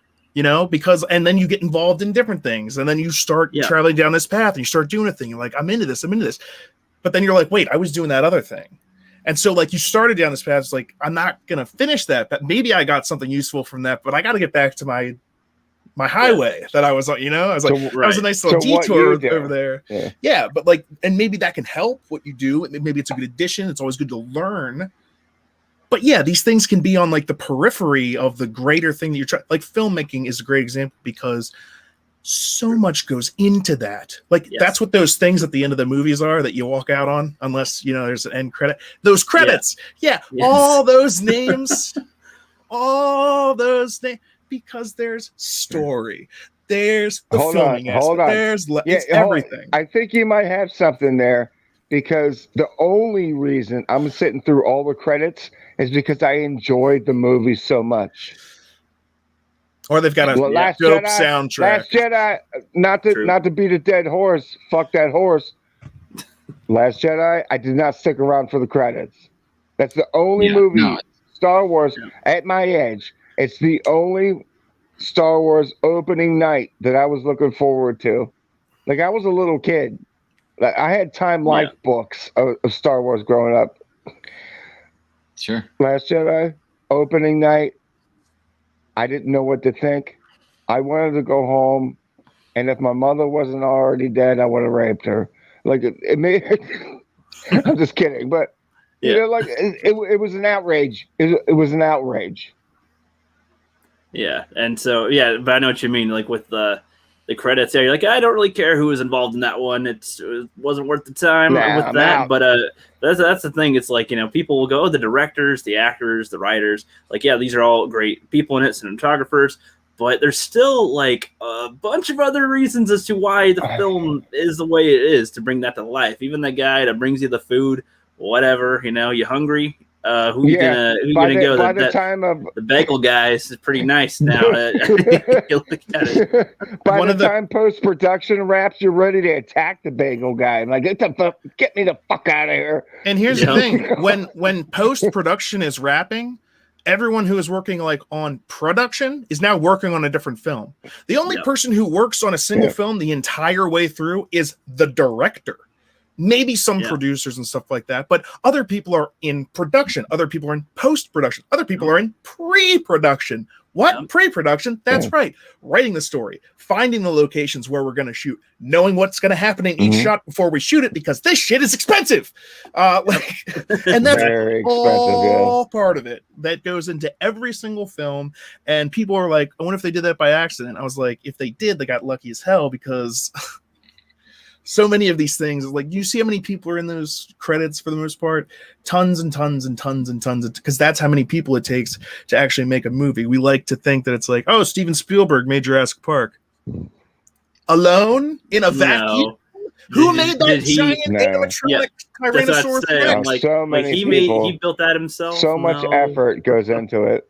Because, and then you get involved in different things, and then you start traveling down this path and you start doing a thing. You're like, I'm into this. But then you're like, wait, I was doing that other thing. And so like you started down this path. It's like, I'm not going to finish that, but maybe I got something useful from that, but I got to get back to my highway that I was on, I was like, that was a nice little detour over there. Yeah. But like, and maybe that can help what you do. Maybe it's a good addition. It's always good to learn. But yeah, these things can be on like the periphery of the greater thing that you're trying. Like filmmaking is a great example, because so much goes into that. Like that's what those things at the end of the movies are that you walk out on, unless there's an end credit. Those credits, all those names. all those things because there's story. There's the filming aspect. There's it's everything. I think you might have something there because the only reason I'm sitting through all the credits is because I enjoyed the movie so much. Or they've got a dope soundtrack. Last Jedi, not to beat a dead horse. Fuck that horse. Last Jedi, I did not stick around for the credits. That's the only movie, Star Wars, at my age. It's the only Star Wars opening night that I was looking forward to. Like, I was a little kid. Like, I had Time Life books of Star Wars growing up. Sure. Last Jedi, opening night. I didn't know what to think. I wanted to go home, and if my mother wasn't already dead, I would have raped her. Like it made. I'm just kidding, but you know, like it was an outrage. It was an outrage. Yeah, and so but I know what you mean. Like with the credits there, you're like, I don't really care who was involved in that one. It wasn't worth the time with that. But that's the thing. It's like, you know, people will go, the directors, the actors, the writers. Like, yeah, these are all great people in it, cinematographers. But there's still like a bunch of other reasons as to why the film is the way it is to bring that to life. Even the guy that brings you the food, whatever, you know, you hungry? Who you gonna go? The bagel guys is pretty nice now. You look at it. By the time post-production wraps, you're ready to attack the bagel guy. I'm like, get me the fuck out of here. And here's the thing: when post-production is wrapping, everyone who is working like on production is now working on a different film. The only person who works on a single film the entire way through is the director. Maybe some producers and stuff like that, but other people are in production. Other people are in post-production. Other people are in pre-production. What? Pre-production? That's right. Writing the story, finding the locations where we're going to shoot, knowing what's going to happen in each shot before we shoot it, because this shit is expensive. And that's all part of it that goes into every single film. And people are like, I wonder if they did that by accident. I was like, if they did, they got lucky as hell, because so many of these things, like, you see how many people are in those credits for the most part? Tons and tons and tons and tons, because that's how many people it takes to actually make a movie. We like to think that it's like, oh, Steven Spielberg made Jurassic Park. Alone? In a vacuum? Who made that giant animatronic Tyrannosaurus Rex? So many people. He built that himself. So much effort goes into it.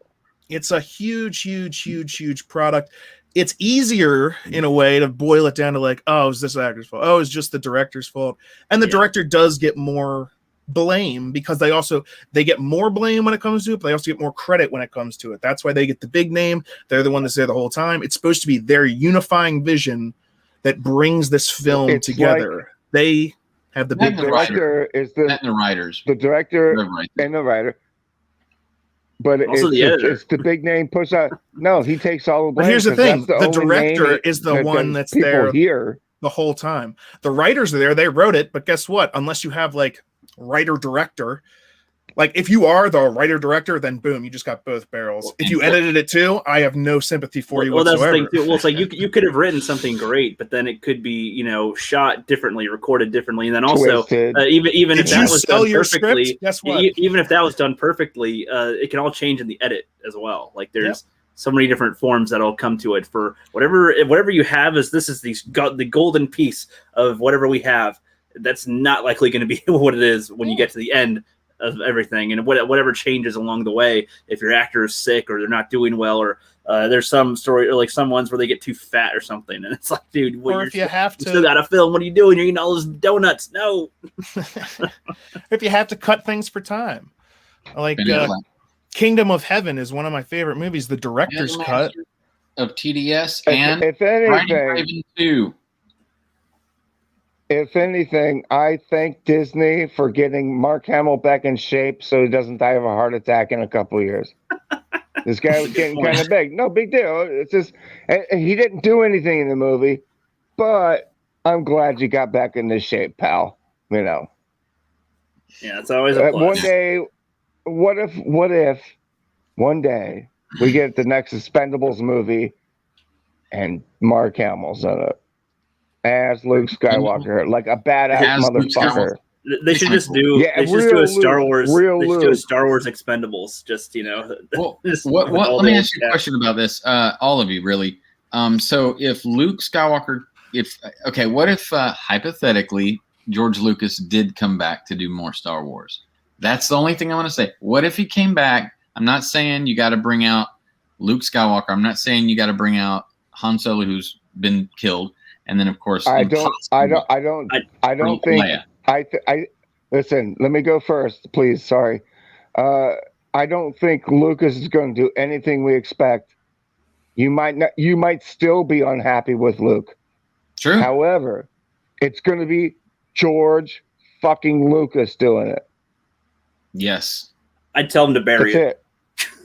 It's a huge, huge, huge, huge product. It's easier in a way to boil it down to like, oh, is this actor's fault? Oh, it's just the director's fault. And the director does get more blame because they get more blame when it comes to it, but they also get more credit when it comes to it. That's why they get the big name. They're the one that's there the whole time. It's supposed to be their unifying vision that brings this film together. Like, they have the big director is the writers. The director and the writer. But it's the big name push out. No, he takes all the blame. But here's the thing: the director is the one that's there here the whole time. The writers are there; they wrote it. But guess what? Unless you have like writer-director, like if you are the writer-director, then boom, you just got both barrels. If you edited it too, I have no sympathy for you whatsoever. That's the thing too. Well, it's like you could have written something great, but then it could be, you know, shot differently, recorded differently, and then also even if that was done perfectly, guess what? Even if that was done perfectly, it can all change in the edit as well. Like there's so many different forms that'll come to it for whatever you have. Is the golden piece of whatever we have? That's not likely going to be what it is when you get to the end of everything, and whatever changes along the way, if your actor is sick or they're not doing well, or there's some story or like some ones where they get too fat or something, and it's like, dude, or if you have to, still got to film. What are you doing? You're eating all those donuts. No. If you have to cut things for time, like Kingdom of Heaven is one of my favorite movies. The director's cut of TDS and if anything, too. If anything, I thank Disney for getting Mark Hamill back in shape so he doesn't die of a heart attack in a couple of years. This guy was getting kind of big. No big deal. It's just he didn't do anything in the movie, but I'm glad you got back in this shape, pal. You know. Yeah, it's always a plus. One day, what if one day we get the next Expendables movie and Mark Hamill's in it? As Luke Skywalker, like a badass motherfucker. They should just do. Yeah, they should just do a Star Luke, Wars. real They should do a Luke. Star Wars Expendables. Just Well, just what? with all Let me the ask you a old question about this. All of you, really. So if Luke Skywalker, what if hypothetically George Lucas did come back to do more Star Wars? That's the only thing I want to say. What if he came back? I'm not saying you got to bring out Luke Skywalker. I'm not saying you got to bring out Han Solo, who's been killed, and then of course I don't think. Listen. Let me go first, please. Sorry. I don't think Lucas is going to do anything we expect. You might still be unhappy with Luke. True. However, it's going to be George fucking Lucas doing it. Yes. I'd tell him to bury That's it.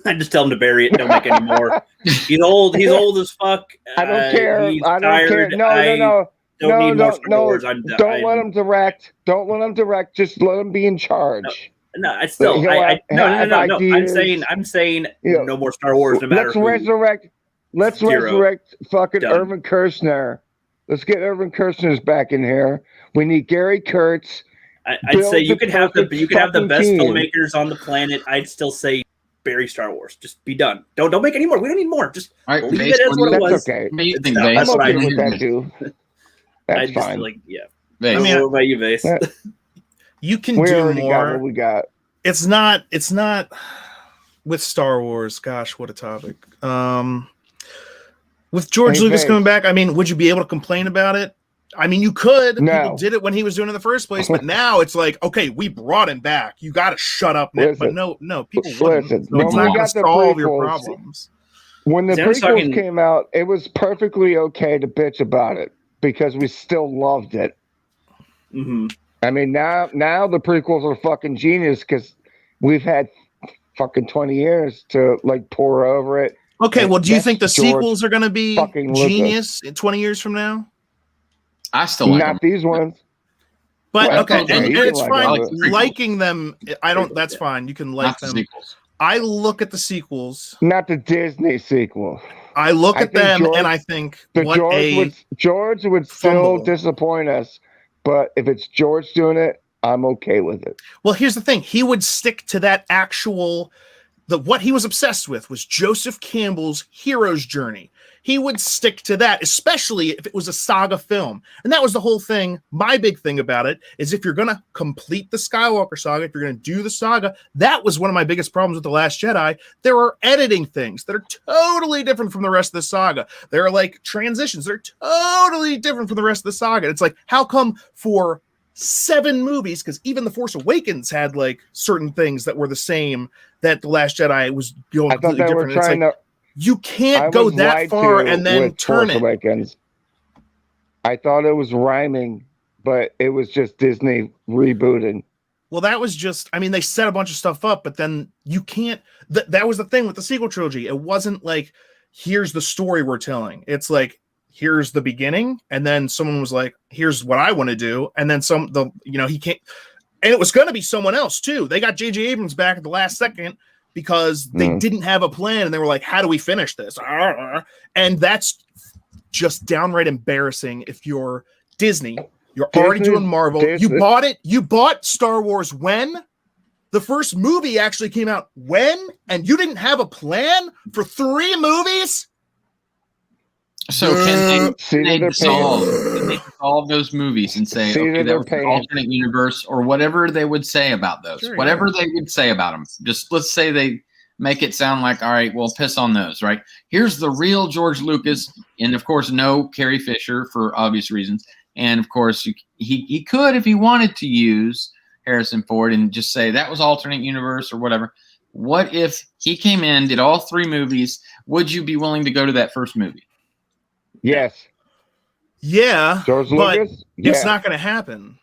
I just tell him to bury it. Don't make any more. He's old. He's old as fuck. I don't care. I don't care. No. Don't need more Star Wars. Don't let him direct. Don't let him direct. Just let him be in charge. No, I still. No. I'm saying no more Star Wars. No matter. Let's resurrect fucking Irvin Kershner. Let's get Irvin Kershner's back in here. We need Gary Kurtz. I'd say you could have the best filmmakers on the planet. I'd still say bury Star Wars. Just be done. Don't make any more. We don't need more. Just leave it as what it was. Okay. That's what I with that too. That's fine. I mean, what about you, Vase? You can do more. Got what we got. It's not with Star Wars. Gosh, what a topic. With George Lucas coming back, I mean, would you be able to complain about it? I mean, you could. No. People did it when he was doing it in the first place, but now it's like, okay, we brought him back. You got to shut up, Nick. But no, people wouldn't. Listen, So it's not going to solve your problems. When the prequels came out, it was perfectly okay to bitch about it because we still loved it. Mm-hmm. I mean, now the prequels are fucking genius because we've had fucking 20 years to like pour over it. Okay, well, do you think the sequels are going to be genius in 20 years from now? I still like them. Not these ones. But Well, okay, okay, and you can it's like fine them. liking them. I don't. That's fine. You can like Not the them. sequels. I look at the sequels. Not the Disney sequel. I look at them George, and I think George would still disappoint us, but if it's George doing it, I'm okay with it. Well, here's the thing. He would stick to that what he was obsessed with was Joseph Campbell's hero's journey. He would stick to that, especially if it was a saga film. And that was the whole thing. My big thing about it is if you're going to complete the Skywalker saga, if you're going to do the saga, that was one of my biggest problems with The Last Jedi. There are editing things that are totally different from the rest of the saga. There are like transitions that are totally different from the rest of the saga. It's like, how come for 7 movies, because even The Force Awakens had like certain things that were the same that The Last Jedi was going completely different. It's like, you can't go that far and then turn it. Awakens. I thought it was rhyming, but it was just Disney rebooting. Well, that was just, I mean, they set a bunch of stuff up, but then you can't, that was the thing with the sequel trilogy. It wasn't like, here's the story we're telling. It's like, here's the beginning. And then someone was like, here's what I want to do. And then he can't, and it was going to be someone else too. They got J.J. Abrams back at the last second because they didn't have a plan. And they were like, how do we finish this? And that's just downright embarrassing. If you're Disney, you're already doing Marvel. You bought it. You bought Star Wars when the first movie actually came out and you didn't have a plan for 3 movies. So can they dissolve those movies and say, okay, that was an alternate universe or whatever they would say about those, they would say about them. Just let's say they make it sound like, all right, well, piss on those, right? Here's the real George Lucas. And of course, no Carrie Fisher for obvious reasons. And of course, he could, if he wanted to, use Harrison Ford and just say that was alternate universe or whatever. What if he came in, did all 3 movies? Would you be willing to go to that first movie? Yes. Yeah. George but Lucas? It's not going to happen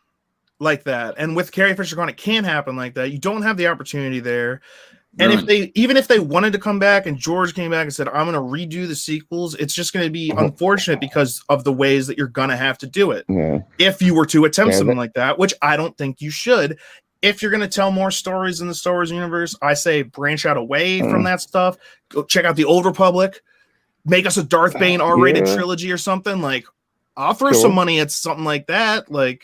like that. And with Carrie Fisher gone, it can't happen like that. You don't have the opportunity there. And if they wanted to come back and George came back and said, I'm going to redo the sequels, it's just going to be unfortunate because of the ways that you're going to have to do it. Yeah. If you were to attempt something like that, which I don't think you should. If you're going to tell more stories in the Star Wars universe, I say branch out away from that stuff. Go check out the Old Republic. Make us a Darth Bane R-rated trilogy or something. Like, I'll throw some money at something like that. Like,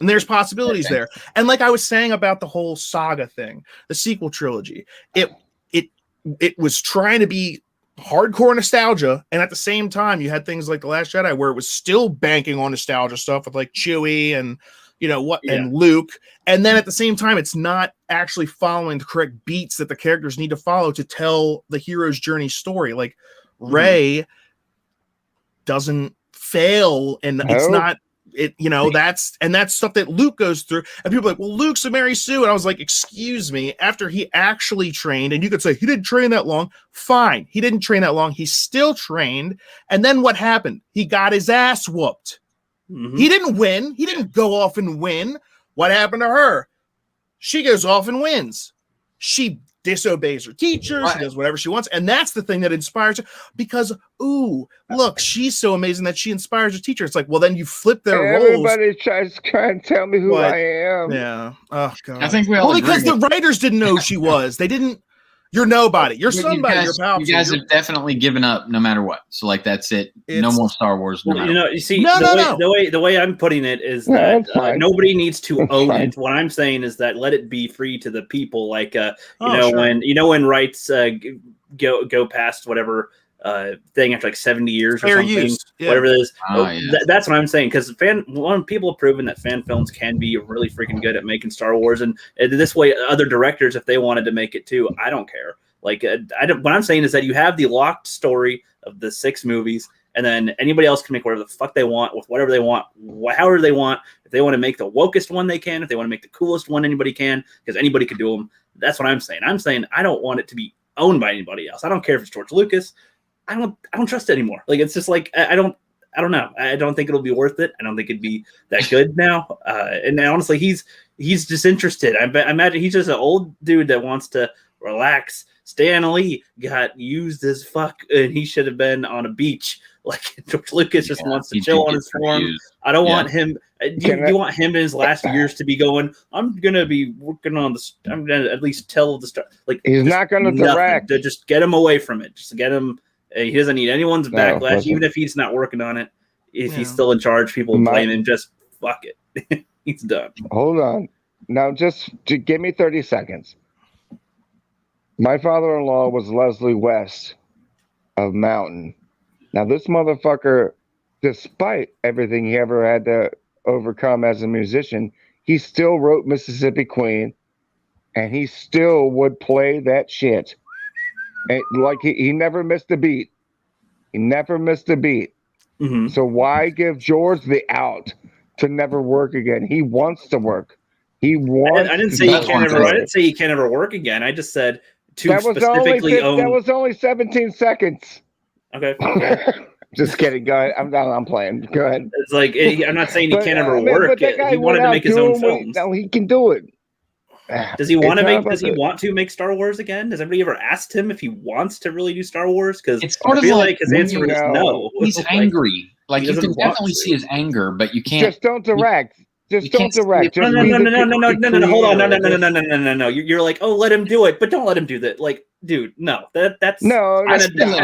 And there's possibilities there. And like I was saying about the whole saga thing, the sequel trilogy, it was trying to be hardcore nostalgia, and at the same time you had things like The Last Jedi where it was still banking on nostalgia stuff with like Chewie and and Luke, and then at the same time it's not actually following the correct beats that the characters need to follow to tell the hero's journey story. Like Rey doesn't fail, and it's not that's stuff that Luke goes through, and people are like, well, Luke's a Mary Sue, and I was like, excuse me, after he actually trained, and you could say he didn't train that long, fine, he didn't train that long, he still trained, and then what happened? He got his ass whooped. He didn't win, he didn't go off and win. What happened to her? She goes off and wins. She disobeys her teacher, she does whatever she wants, and that's the thing that inspires her, because look, she's so amazing that she inspires her teacher. It's like, well, then you flip their roles. Everybody tries to try and tell me who I am. Yeah. Oh god. I think we all because the writers didn't know who she was. They didn't. You're nobody. You're somebody. You're powerful. You guys have definitely given up no matter what. So like that's it. No more Star Wars. No you see, the way I'm putting it is that nobody needs to own it. What I'm saying is that let it be free to the people. Like when rights go past whatever thing after like 70 years or something, whatever it is. That's what I'm saying, because people have proven that fan films can be really freaking good at making Star Wars, and this way other directors, if they wanted to make it too, I don't care. Like what I'm saying is that you have the locked story of the 6 movies, and then anybody else can make whatever the fuck they want with whatever they want, however they want. If they want to make the wokest one, they can. If they want to make the coolest one, anybody can, because anybody could do them. That's what I'm saying. I'm saying I don't want it to be owned by anybody else. I don't care if it's George Lucas. I don't trust it anymore. Like, it's just like, I don't know. I don't think it'll be worth it. I don't think it'd be that good now. And honestly, he's disinterested. I imagine he's just an old dude that wants to relax. Stan Lee got used as fuck, and he should have been on a beach. Like, George Lucas just wants to chill on his farm. I don't want him. Do you want him in his last years to be going, I'm going to be working on this. I'm going to at least tell the story. Like, he's not going to direct. Just get him away from it. Just get him. He doesn't need anyone's backlash, even if he's not working on it. If he's still in charge, people blame him. Just fuck it. He's done. Hold on. Now, just to give me 30 seconds. My father-in-law was Leslie West of Mountain. Now, this motherfucker, despite everything he ever had to overcome as a musician, he still wrote Mississippi Queen, and he still would play that shit. And like he never missed a beat. He never missed a beat. So why give George the out to never work again? He wants to work. He wants. I didn't say he can't ever. I didn't say he can't ever work again. I just said that was only 17 seconds. Okay. Just kidding. Go ahead. I'm playing. Go ahead. It's like I'm not saying he can't ever work. He wanted to make his own films. No, he can do it. Does he want to make? Does he want to make Star Wars again? Has anybody ever asked him if he wants to really do Star Wars? Because I feel like his answer is no. He's angry. Like you can definitely see his anger, but you can't. Just don't direct. Just don't direct. No. Hold on. No. You're like, oh, let him do it, but don't let him do that. Like, dude, no. That's no. I still let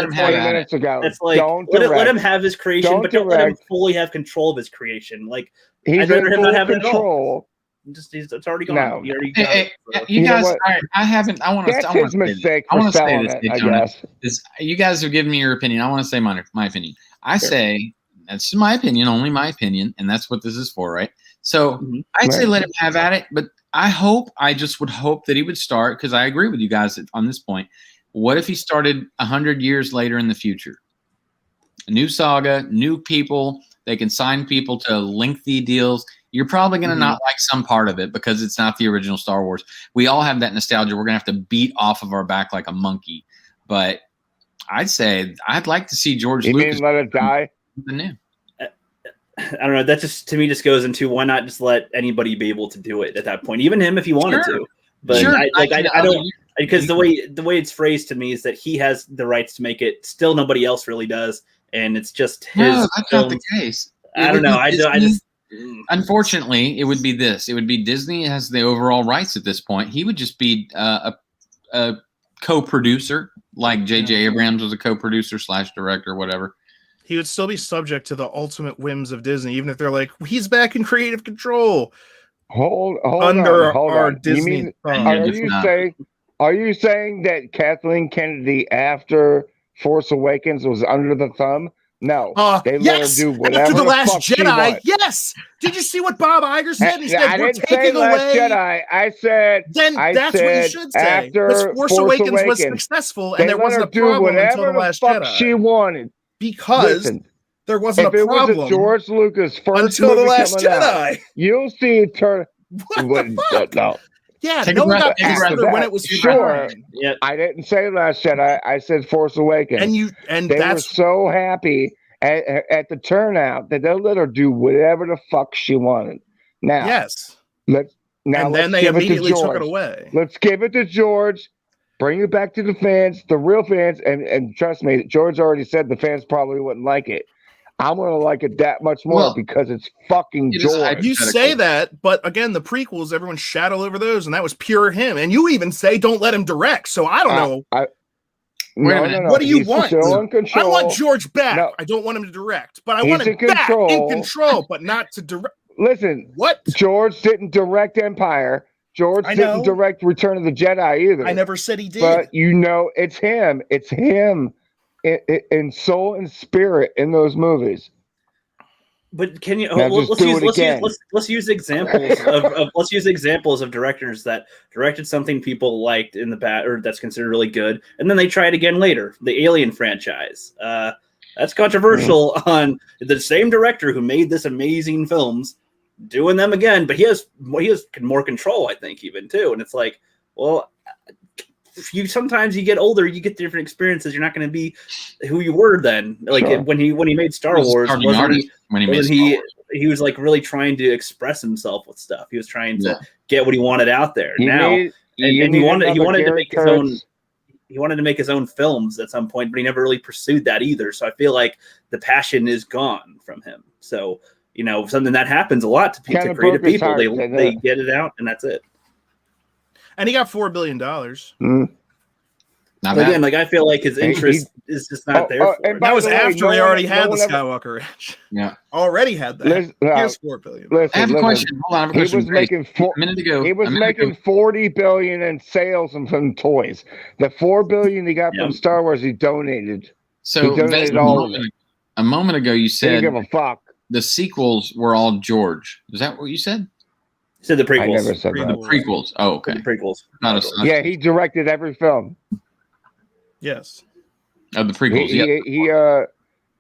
him have it. That's like let him have his creation, but don't let him fully have control of his creation. Like, I'd rather him not have it at all. It's already gone. No. You guys, all right, I haven't. I want to. That's his mistake for selling it, I guess. You guys have given me your opinion. I want to say my opinion. I say that's my opinion, only my opinion, and that's what this is for, right? So I'd say let him have at it, but I just would hope that he would start, because I agree with you guys on this point. What if he started 100 years later in the future? A new saga, new people. They can sign people to lengthy deals. You're probably going to not like some part of it because it's not the original Star Wars. We all have that nostalgia. We're going to have to beat off of our back like a monkey. But I'd say I'd like to see George Lucas. You mean let it die? New. I don't know. That just, to me, just goes into why not just let anybody be able to do it at that point, even him if he wanted to. But I don't, because the way it's phrased to me is that he has the rights to make it. Still, nobody else really does, and it's just his. No, that's films. not the case. I don't know. I just. Unfortunately, it would be this. It would be Disney has the overall rights at this point. He would just be a co-producer, like J.J. Abrams was a co-producer / director, whatever. he would still be subject to the ultimate whims of Disney, even if they're like, he's back in creative control. Hold under on. our Disney. Are you saying that Kathleen Kennedy after Force Awakens was under the thumb? No. They let her do whatever after the Last fuck she Jedi. wants. Yes. Did you see what Bob Iger said? He said, I "We're didn't say taking Last away." Jedi. I said. Then that's what you should say. After Force Awakens was successful, and there wasn't a problem until the Last fuck Jedi. She wanted because there wasn't a problem. If it was George Lucas first until the movie Last coming Jedi, out, you'll see it turn. What the fuck? No. Yeah, no one got pissed when it was sure. Yep. I didn't say Last Jedi. I said Force Awakens. And they that's were so happy at the turnout that they let her do whatever the fuck she wanted. Now, yes. Then they immediately took it away. Let's give it to George. Bring it back to the fans, the real fans, and trust me, George already said the fans probably wouldn't like it. I'm gonna like it that much more because it's fucking George. You say that, but again, the prequels, everyone shat all over those, and that was pure him. And you even say, "Don't let him direct." So I don't know. No. What do you want? Still in control. I want George back. No. I don't want him to direct, but I want him back in control, but not to direct. Listen, what? George didn't direct Empire. George didn't direct Return of the Jedi either. I never said he did. But it's him. It's him. In soul and spirit in those movies. But can you let's use examples of directors that directed something people liked in the past or that's considered really good, and then they try it again later. The Alien franchise. That's controversial on the same director who made this amazing films doing them again, but he has more control, I think, even too. And it's like, well, sometimes you get older, you get different experiences. You're not going to be who you were then. Like when he made Star Wars, he was like really trying to express himself with stuff. He was trying to get what he wanted out there. He wanted to make his own. He wanted to make his own films at some point, but he never really pursued that either. So I feel like the passion is gone from him. So something that happens a lot to creative people. They get it out, and that's it. And he got $4 billion. Again, I feel like his interest is just not there. That was after he already had the Skywalker Ranch. Yeah, already had that. Here's $4 billion. I have a question. Hold on, I have a question. He was making $40 billion in sales from toys. The $4 billion he got from Star Wars, he donated. So he donated all of it. A moment ago, you said give a fuck. The sequels were all George. Is that what you said? You said the prequels. I never said that. The prequels. Oh, okay. The prequels. Yeah, he directed every film. Yes. Of the prequels.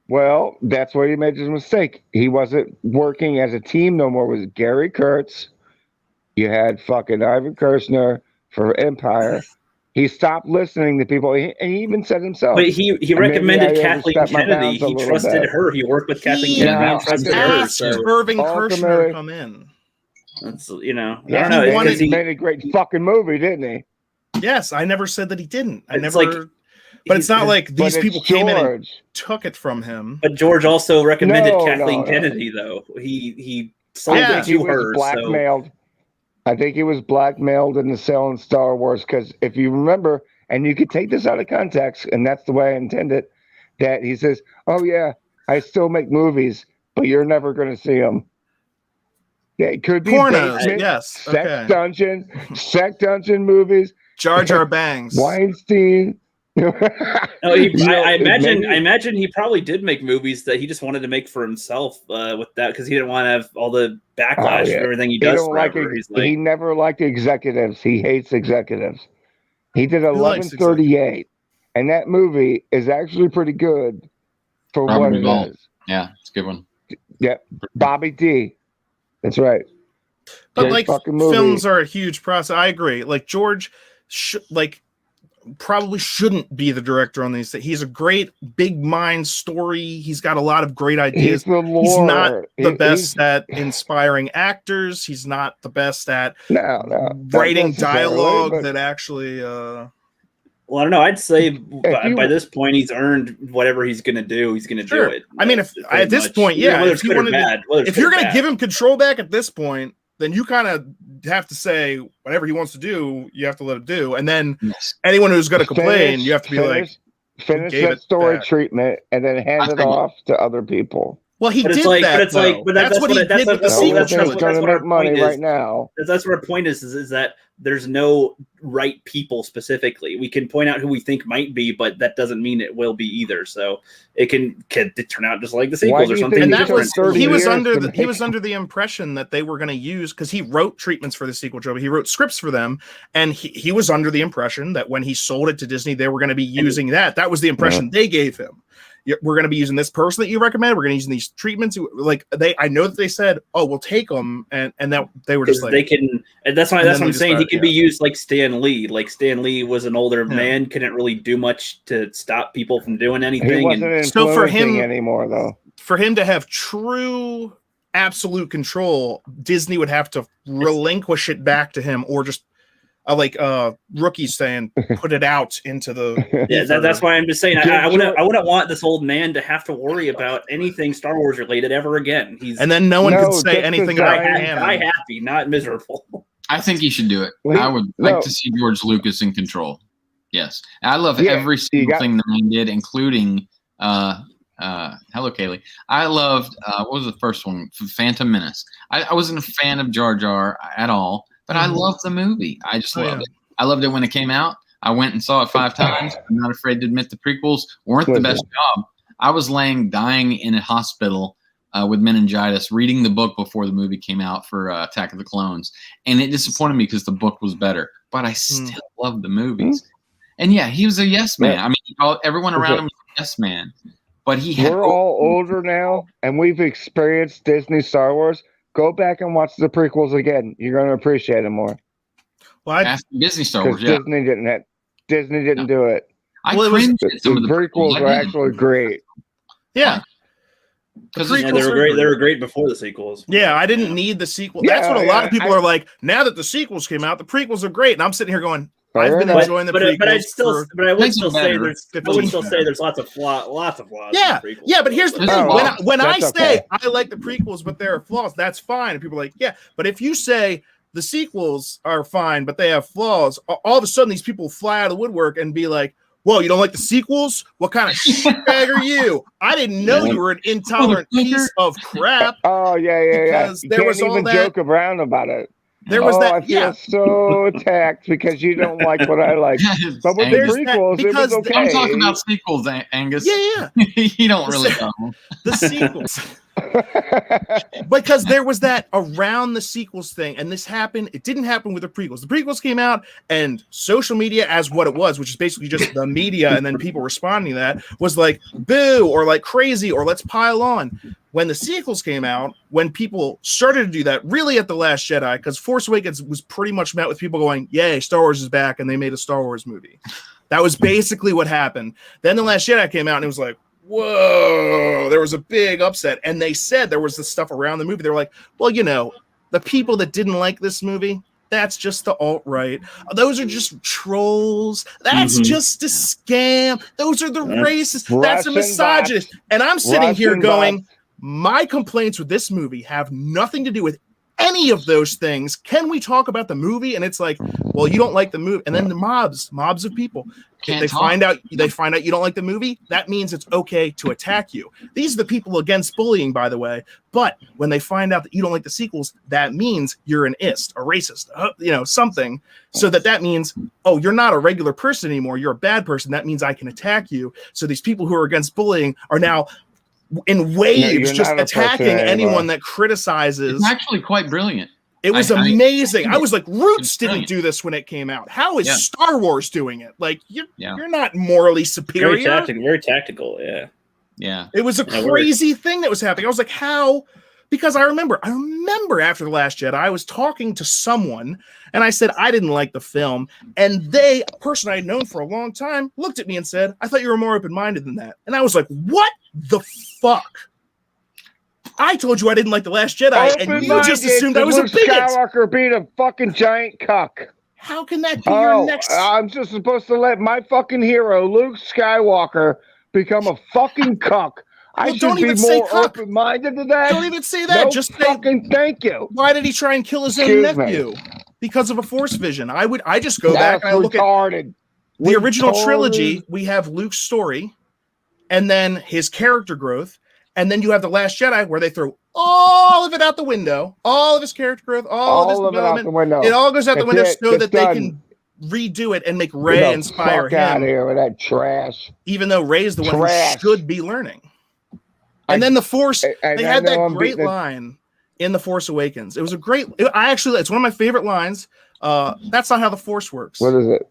Well, that's where he made his mistake. He wasn't working as a team no more with Gary Kurtz. You had fucking Ivan Kershner for Empire. He stopped listening to people, and he even said himself. But he recommended Kathleen Kennedy. He trusted her. He worked with Kathleen Kennedy. He trusted her. So Irving Kershner to come in. That's I don't know. He made a great fucking movie, didn't he? Yes, I never said that he didn't. But it's not like these people came in and took it from him. But George also recommended Kathleen Kennedy, though. He sold it to her. Blackmailed. I think he was blackmailed into selling Star Wars because if you remember, and you could take this out of context, and that's the way I intend it, that he says, "Oh yeah, I still make movies, but you're never going to see them." Yeah, it could be pornos, yes, sex dungeon movies, Jar Jar Bangs, Weinstein. I imagine he probably did make movies that he just wanted to make for himself with that because he didn't want to have all the backlash for everything he does. He never liked executives. He hates executives. He did 1138, and that movie is actually pretty good for what it is. Yeah, it's a good one. Yeah, Bobby D. That's right. But films are a huge process. I agree. Like George, probably shouldn't be the director on these. He's a great big mind story. He's got a lot of great ideas. He's not the best at inspiring actors. He's not the best at writing dialogue that actually. Well, I don't know. I'd say by this point he's earned whatever he's going to do. He's going to do it. I mean, if at this point, if you're going to give him control back at this point, then you kind of have to say whatever he wants to do, you have to let him do. And then anyone who's going to complain, you have to be like, finish that story back. treatment, and then hand it off to other people. Well, he But did it's like, that, but it's though. like, but That's what he did with the sequel That's trilogy. going to make money right now. That's what our point is that there's no right people specifically. We can point out who we think might be, but that doesn't mean it will be either. So it can turn out just like the sequels or something. And that different. was he was under the impression that they were going to use, because he wrote treatments for the sequel trilogy. He wrote scripts for them, and he was under the impression that when he sold it to Disney, they were going to be using that. That was the impression they gave him. We're going to be using this person that you recommend. We're going to use these treatments. Like I know that they said, "Oh, we'll take them," and that they were just like they can. And that's what I'm saying. He can be used like Stan Lee. Like Stan Lee was an older man, couldn't really do much to stop people from doing anything. He wasn't influencing for him anymore, though. For him to have true, absolute control, Disney would have to relinquish it back to him, or just. Like rookies saying, put it out into the that's why I'm just saying I wouldn't want this old man to have to worry about anything Star Wars related ever again. And then no one can say anything about I happy, not miserable. I think he should do it. I would like to see George Lucas in control. Yes, I love every single thing the man did, including hello Kaylee. I loved what was the first one? Phantom Menace. I wasn't a fan of Jar Jar at all. But I love the movie. I just loved it. I loved it when it came out. I went and saw it 5 times. I'm not afraid to admit the prequels weren't the best job. I was dying in a hospital with meningitis, reading the book before the movie came out for Attack of the Clones. And it disappointed me because the book was better. But I still love the movies. And yeah, he was a yes man. I mean, everyone around him was a yes man. But we're all older now, and we've experienced Disney Star Wars. Go back and watch the prequels again. You're going to appreciate them more. Well, Disney Star Wars, Disney didn't do it. The prequels were actually great. Yeah. Because they were great. They were great before the sequels. Yeah, I didn't need the sequel. That's what a lot of people are like. Now that the sequels came out, the prequels are great, and I'm sitting here going, I've been enjoying the prequels. But I would still say there's lots of flaws. Yeah, yeah. But here's the thing: when I say I like the prequels, but there are flaws, that's fine. And people are like, yeah. But if you say the sequels are fine, but they have flaws, all of a sudden these people fly out of the woodwork and be like, "Whoa, you don't like the sequels? What kind of shitbag are you? I didn't know you were an intolerant piece of crap." Oh yeah. Because there was all that joke around about it. There was that. I feel so attacked because you don't like what I like. But with the prequels, it was okay. I'm talking about sequels, Angus. Yeah. You don't really know. The sequels. Because there was that around the sequels thing, and this happened. It didn't happen with the prequels. The prequels came out, and social media, as what it was, which is basically just the media, and then people responding to that, was like boo or like crazy or let's pile on. When the sequels came out, when people started to do that, really at The Last Jedi, because Force Awakens was pretty much met with people going, "Yay, Star Wars is back," and they made a Star Wars movie. That was basically what happened. Then The Last Jedi came out, and it was like, whoa, there was a big upset. And they said there was this stuff around the movie. They were like, well, you know, the people that didn't like this movie, that's just the alt-right. Those are just trolls. That's just a scam. Those are the racists. That's a misogynist. And I'm sitting here going, my complaints with this movie have nothing to do with any of those things. Can we talk about the movie? And it's like, well, you don't like the movie. And then the mobs of people, they find out you don't like the movie. That means it's okay to attack you. These are the people against bullying, by the way. But when they find out that you don't like the sequels, that means you're an ist, a racist, something. So that means, oh, you're not a regular person anymore. You're a bad person. That means I can attack you. So these people who are against bullying are now in waves just attacking anyone that criticizes. It's actually quite brilliant. It was amazing. I was like, Roots didn't do this when it came out. How is Star Wars doing it? Like, you're not morally superior. Very tactical, yeah. Yeah. It was a crazy thing that was happening. I was like, how? Because I remember after The Last Jedi, I was talking to someone, and I said I didn't like the film, and a person I had known for a long time, looked at me and said, I thought you were more open-minded than that. And I was like, what the fuck? I told you I didn't like The Last Jedi, and you just assumed I was a bigot. Skywalker being a fucking giant cuck. How can that be your next? I'm just supposed to let my fucking hero, Luke Skywalker, become a fucking cuck. I should be more open-minded to that. Don't even say that. Just fucking thank you. Why did he try and kill his own nephew? Because of a force vision. I just go back and I look at. the original trilogy, we have Luke's story, and then his character growth, and then you have The Last Jedi, where they throw all of it out the window, all of his character growth, all of his development. It all goes out the window so that they can redo it and make Rey inspire him. Out of here with that trash. Even though Rey's the one who should be learning. And then the Force, they had that great line in The Force Awakens. It was a great, it's one of my favorite lines. That's not how the Force works. What is it?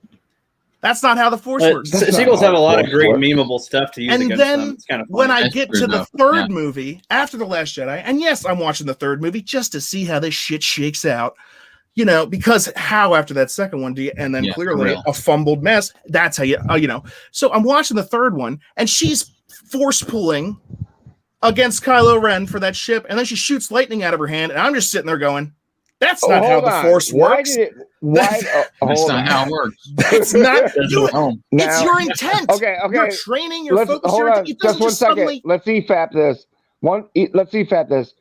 That's not how the Force works. Sequels have a lot of great memeable stuff to use. And against then them. It's kind of when I get to the third movie after The Last Jedi, and yes, I'm watching the third movie just to see how this shit shakes out, you know, because how after that second one do you, and then clearly a fumbled mess. That's how you, you know. So I'm watching the third one, and she's force pulling against Kylo Ren for that ship, and then she shoots lightning out of her hand, and I'm just sitting there going, that's not how the Force works. That's not how it works. That's not. It's your intent. Okay. Your training, your focus. Hold on, just 1 second. Let's EFAP this. Let's EFAP this.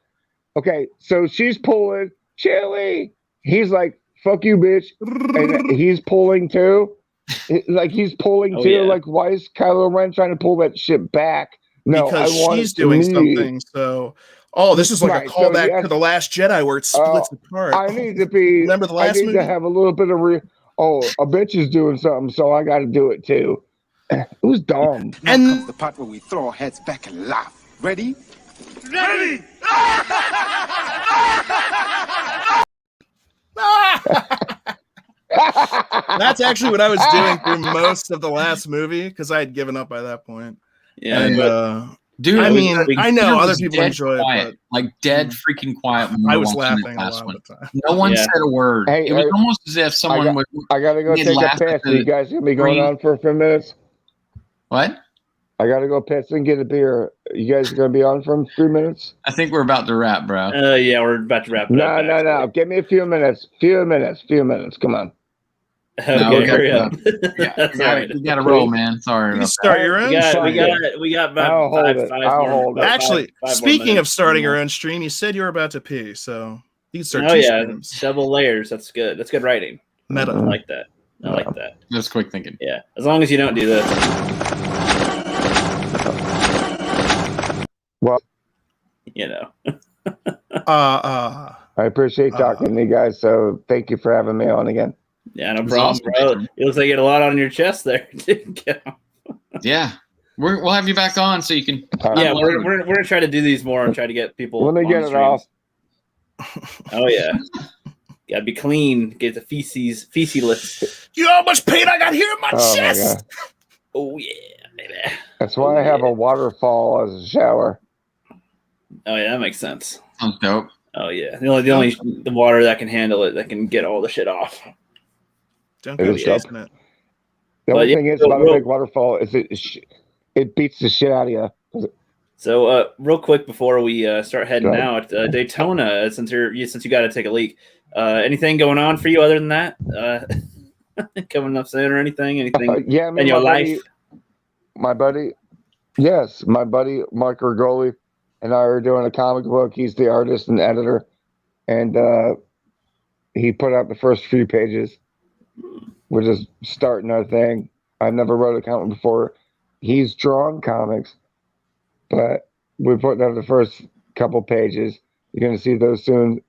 Okay, so she's pulling Chili. He's like, "Fuck you, bitch," and he's pulling too. Like he's pulling too. Like, why is Kylo Ren trying to pull that shit back? No, because she's doing something. So. Oh, this is like a callback to The Last Jedi where it splits apart. I need to be. Remember the last movie? To have a little bit of a bitch is doing something, so I got to do it too. It was dumb. Now comes the part where we throw our heads back and laugh. Ready? Ready! That's actually what I was doing through most of the last movie because I had given up by that point. Yeah, and, dude, I mean, I know other people enjoy quiet, it, but like dead freaking quiet. I was laughing a lot of the time. No one said a word. Hey, it was almost as if someone would. I gotta go take a piss. You guys gonna be going on for a few minutes? What? I gotta go piss and get a beer. You guys are gonna be on for 3 minutes? I think we're about to wrap, bro. Yeah, we're about to wrap it up. No. Give me a few minutes. Few minutes. Come on. Okay, hurry up. You gotta roll, man. Sorry. You start your own. We got about I'll hold it. Actually, speaking of starting your own stream, you said you were about to pee, so you can start. Double layers. That's good. That's good writing. Meta. I like that. I like that. That's quick thinking. Yeah, as long as you don't do this. Well, you know. I appreciate talking to you guys. So thank you for having me on again. Yeah, no problem, bro. It looks like you had a lot on your chest there. Yeah, we'll have you back on so you can. Yeah, we're gonna try to do these more and try to get people. Let me get it off. Oh yeah, gotta be clean. Get the feces-less. You know how much pain I got here in my chest. Oh yeah, baby. That's why I have a waterfall as a shower. Oh yeah, that makes sense. Sounds dope. Oh yeah, the only the water that can handle it, that can get all the shit off. Don't go chasing it. The only thing is about a big waterfall is it beats the shit out of you. So real quick before we start heading out, Daytona, since you got to take a leak, anything going on for you other than that? Coming up soon or anything? Anything? Yeah, I mean, in your life? My buddy, Mike Rigoli, and I are doing a comic book. He's the artist and editor, and he put out the first few pages. We're just starting our thing. I've never wrote a comic before. He's drawn comics, but we're putting out the first couple pages. You're going to see those soon.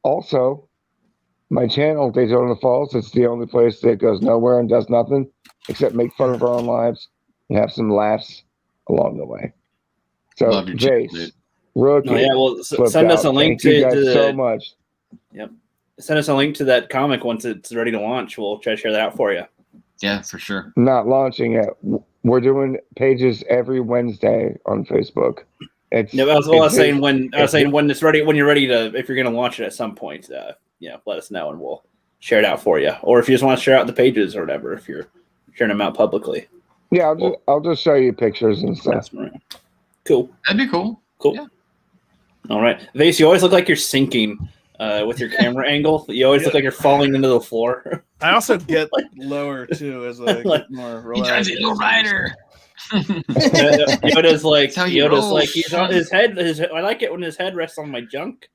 Also, my channel, Daytona Falls, it's the only place that goes nowhere and does nothing except make fun of our own lives and have some laughs along the way. So, Jace, Rookie, send us a link to you guys so much. Yep. Send us a link to that comic once it's ready to launch. We'll try to share that out for you. Yeah, for sure. Not launching it. We're doing pages every Wednesday on Facebook. I was saying when it's ready, when you're ready to, if you're going to launch it at some point, let us know and we'll share it out for you. Or if you just want to share out the pages or whatever, if you're sharing them out publicly. Yeah, I'll just show you pictures and stuff. Cool. That'd be cool. Cool. Yeah. All right, Vase, you always look like you're sinking. With your camera angle, you always look like you're falling into the floor. I also get lower too as I get more relaxed. He drives a low rider. Yoda's like he's on his head. I like it when his head rests on my junk.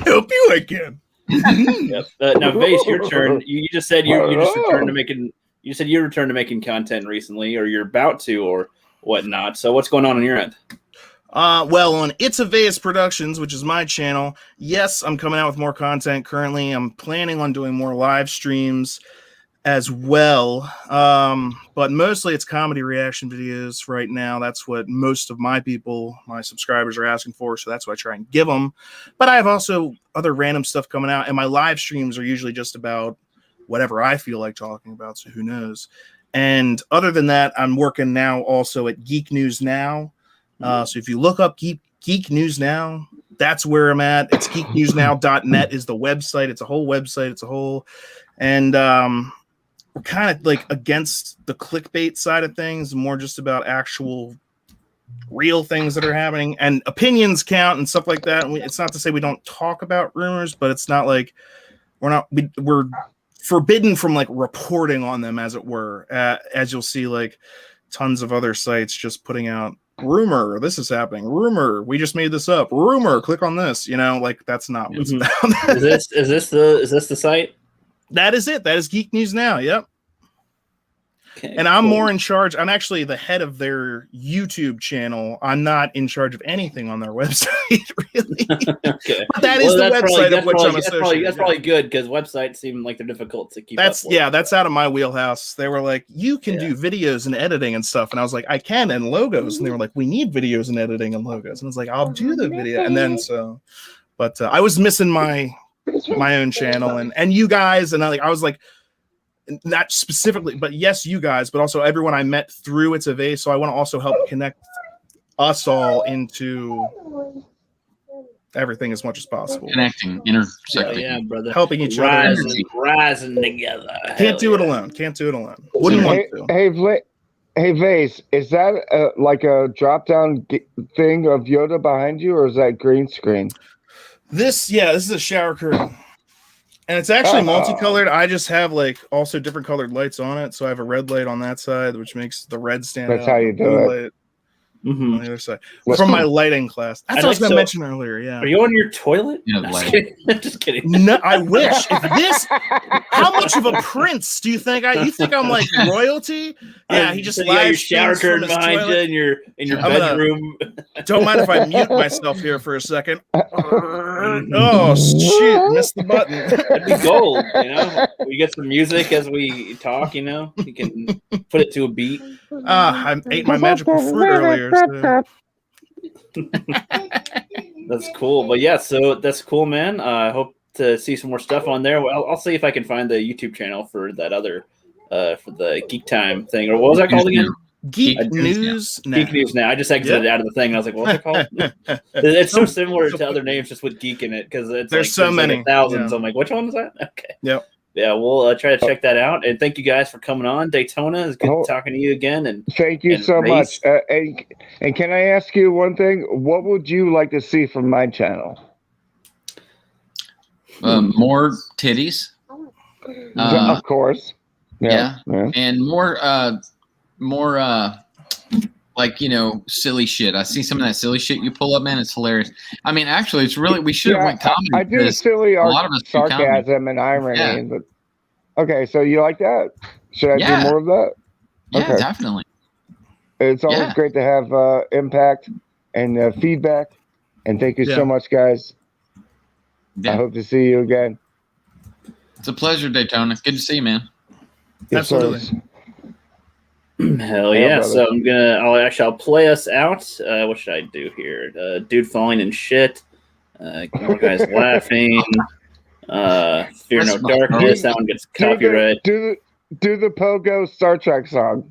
Help you again. Yep. Now, Vase, your turn. You just said you just returned to making. You said you returned to making content recently, or you're about to, or whatnot. So, what's going on your end? Well, on It's a Vase Productions, which is my channel, yes, I'm coming out with more content currently. I'm planning on doing more live streams as well. But mostly it's comedy reaction videos right now. That's what most of my subscribers are asking for. So that's what I try and give them. But I have also other random stuff coming out, and my live streams are usually just about whatever I feel like talking about. So who knows? And other than that, I'm working now also at Geek News Now. So if you look up Geek News Now, that's where I'm at. It's geeknewsnow.net is the website. It's a whole website. It's a whole, and we're kind of like against the clickbait side of things, more just about actual real things that are happening, and opinions count and stuff like that. And it's not to say we don't talk about rumors, but it's not like we're forbidden from like reporting on them, as it were, as you'll see like tons of other sites just putting out rumor, this is happening, rumor, we just made this up, rumor, click on this, like that's not what's about. Is this the site? That is it. That is Geek News Now. Yep. Okay, and I'm more in charge. I'm actually the head of their YouTube channel. I'm not in charge of anything on their website, really. Okay. But that is the website of which I'm associated. That's probably good, because websites seem like they're difficult to keep that's up with. Yeah, that's out of my wheelhouse. They were like, you can do videos and editing and stuff. And I was like, I can, and logos. And they were like, we need videos and editing and logos. And I was like, I'll do the video. And then but I was missing my own channel and you guys. And I was like, not specifically, but yes, you guys, but also everyone I met through It's a Vase. So I want to also help connect us all into everything as much as possible. Connecting, intersecting. Yeah, brother. Helping each other. Rising together. Can't do it alone. Wouldn't want to. Hey, Vase, is that like a drop-down thing of Yoda behind you, or is that green screen? This is a shower curtain. And it's actually multicolored. I just have like also different colored lights on it. So I have a red light on that side, which makes the red stand out. That's how you do it. On the other side. From my lighting class. That's what I was going to mention earlier. Yeah. Are you on your toilet? Yeah, I'm just kidding. No, I wish. How much of a prince do you think you think I'm like royalty? Yeah, he just got your shower curtain behind you in your bedroom. Don't mind if I mute myself here for a second. Oh shit, missed the button. It'd be gold, We get some music as we talk, You can put it to a beat. I ate my magical fruit earlier. So. That's cool. But yeah, so that's cool, man. I hope to see some more stuff on there. Well, I'll see if I can find the YouTube channel for that other for the Geek Time thing. Or what was that called again? Geek News Now. Geek News Now. I just exited out of the thing. And I was like, what's it called? It's so similar to other names, just with geek in it, because there's so many thousands. Yeah. So I'm like, which one is that? Okay. Yep. Yeah, we'll try to check that out. And thank you guys for coming on. Daytona, it's good talking to you again. And thank you so much. And can I ask you one thing? What would you like to see from my channel? More titties. Of course. Yeah. And more like, silly shit. I see some of that silly shit you pull up, man. It's hilarious. I mean, actually, it's really, we should have went comedy. I do silly sarcasm and irony. But okay, so you like that? Should I do more of that? Yeah, definitely. It's always great to have impact and feedback. And thank you so much, guys. Yeah. I hope to see you again. It's a pleasure, Daytona. Good to see you, man. Absolutely. Hell yeah! So I'll play us out. What should I do here? Dude falling in shit. More guys laughing. Fear no darkness. That one gets copyright. Do the Pogo Star Trek song.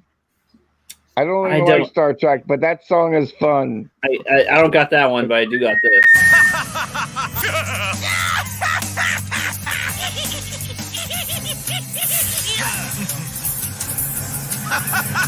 I don't really like Star Trek, but that song is fun. I don't got that one, but I do got this.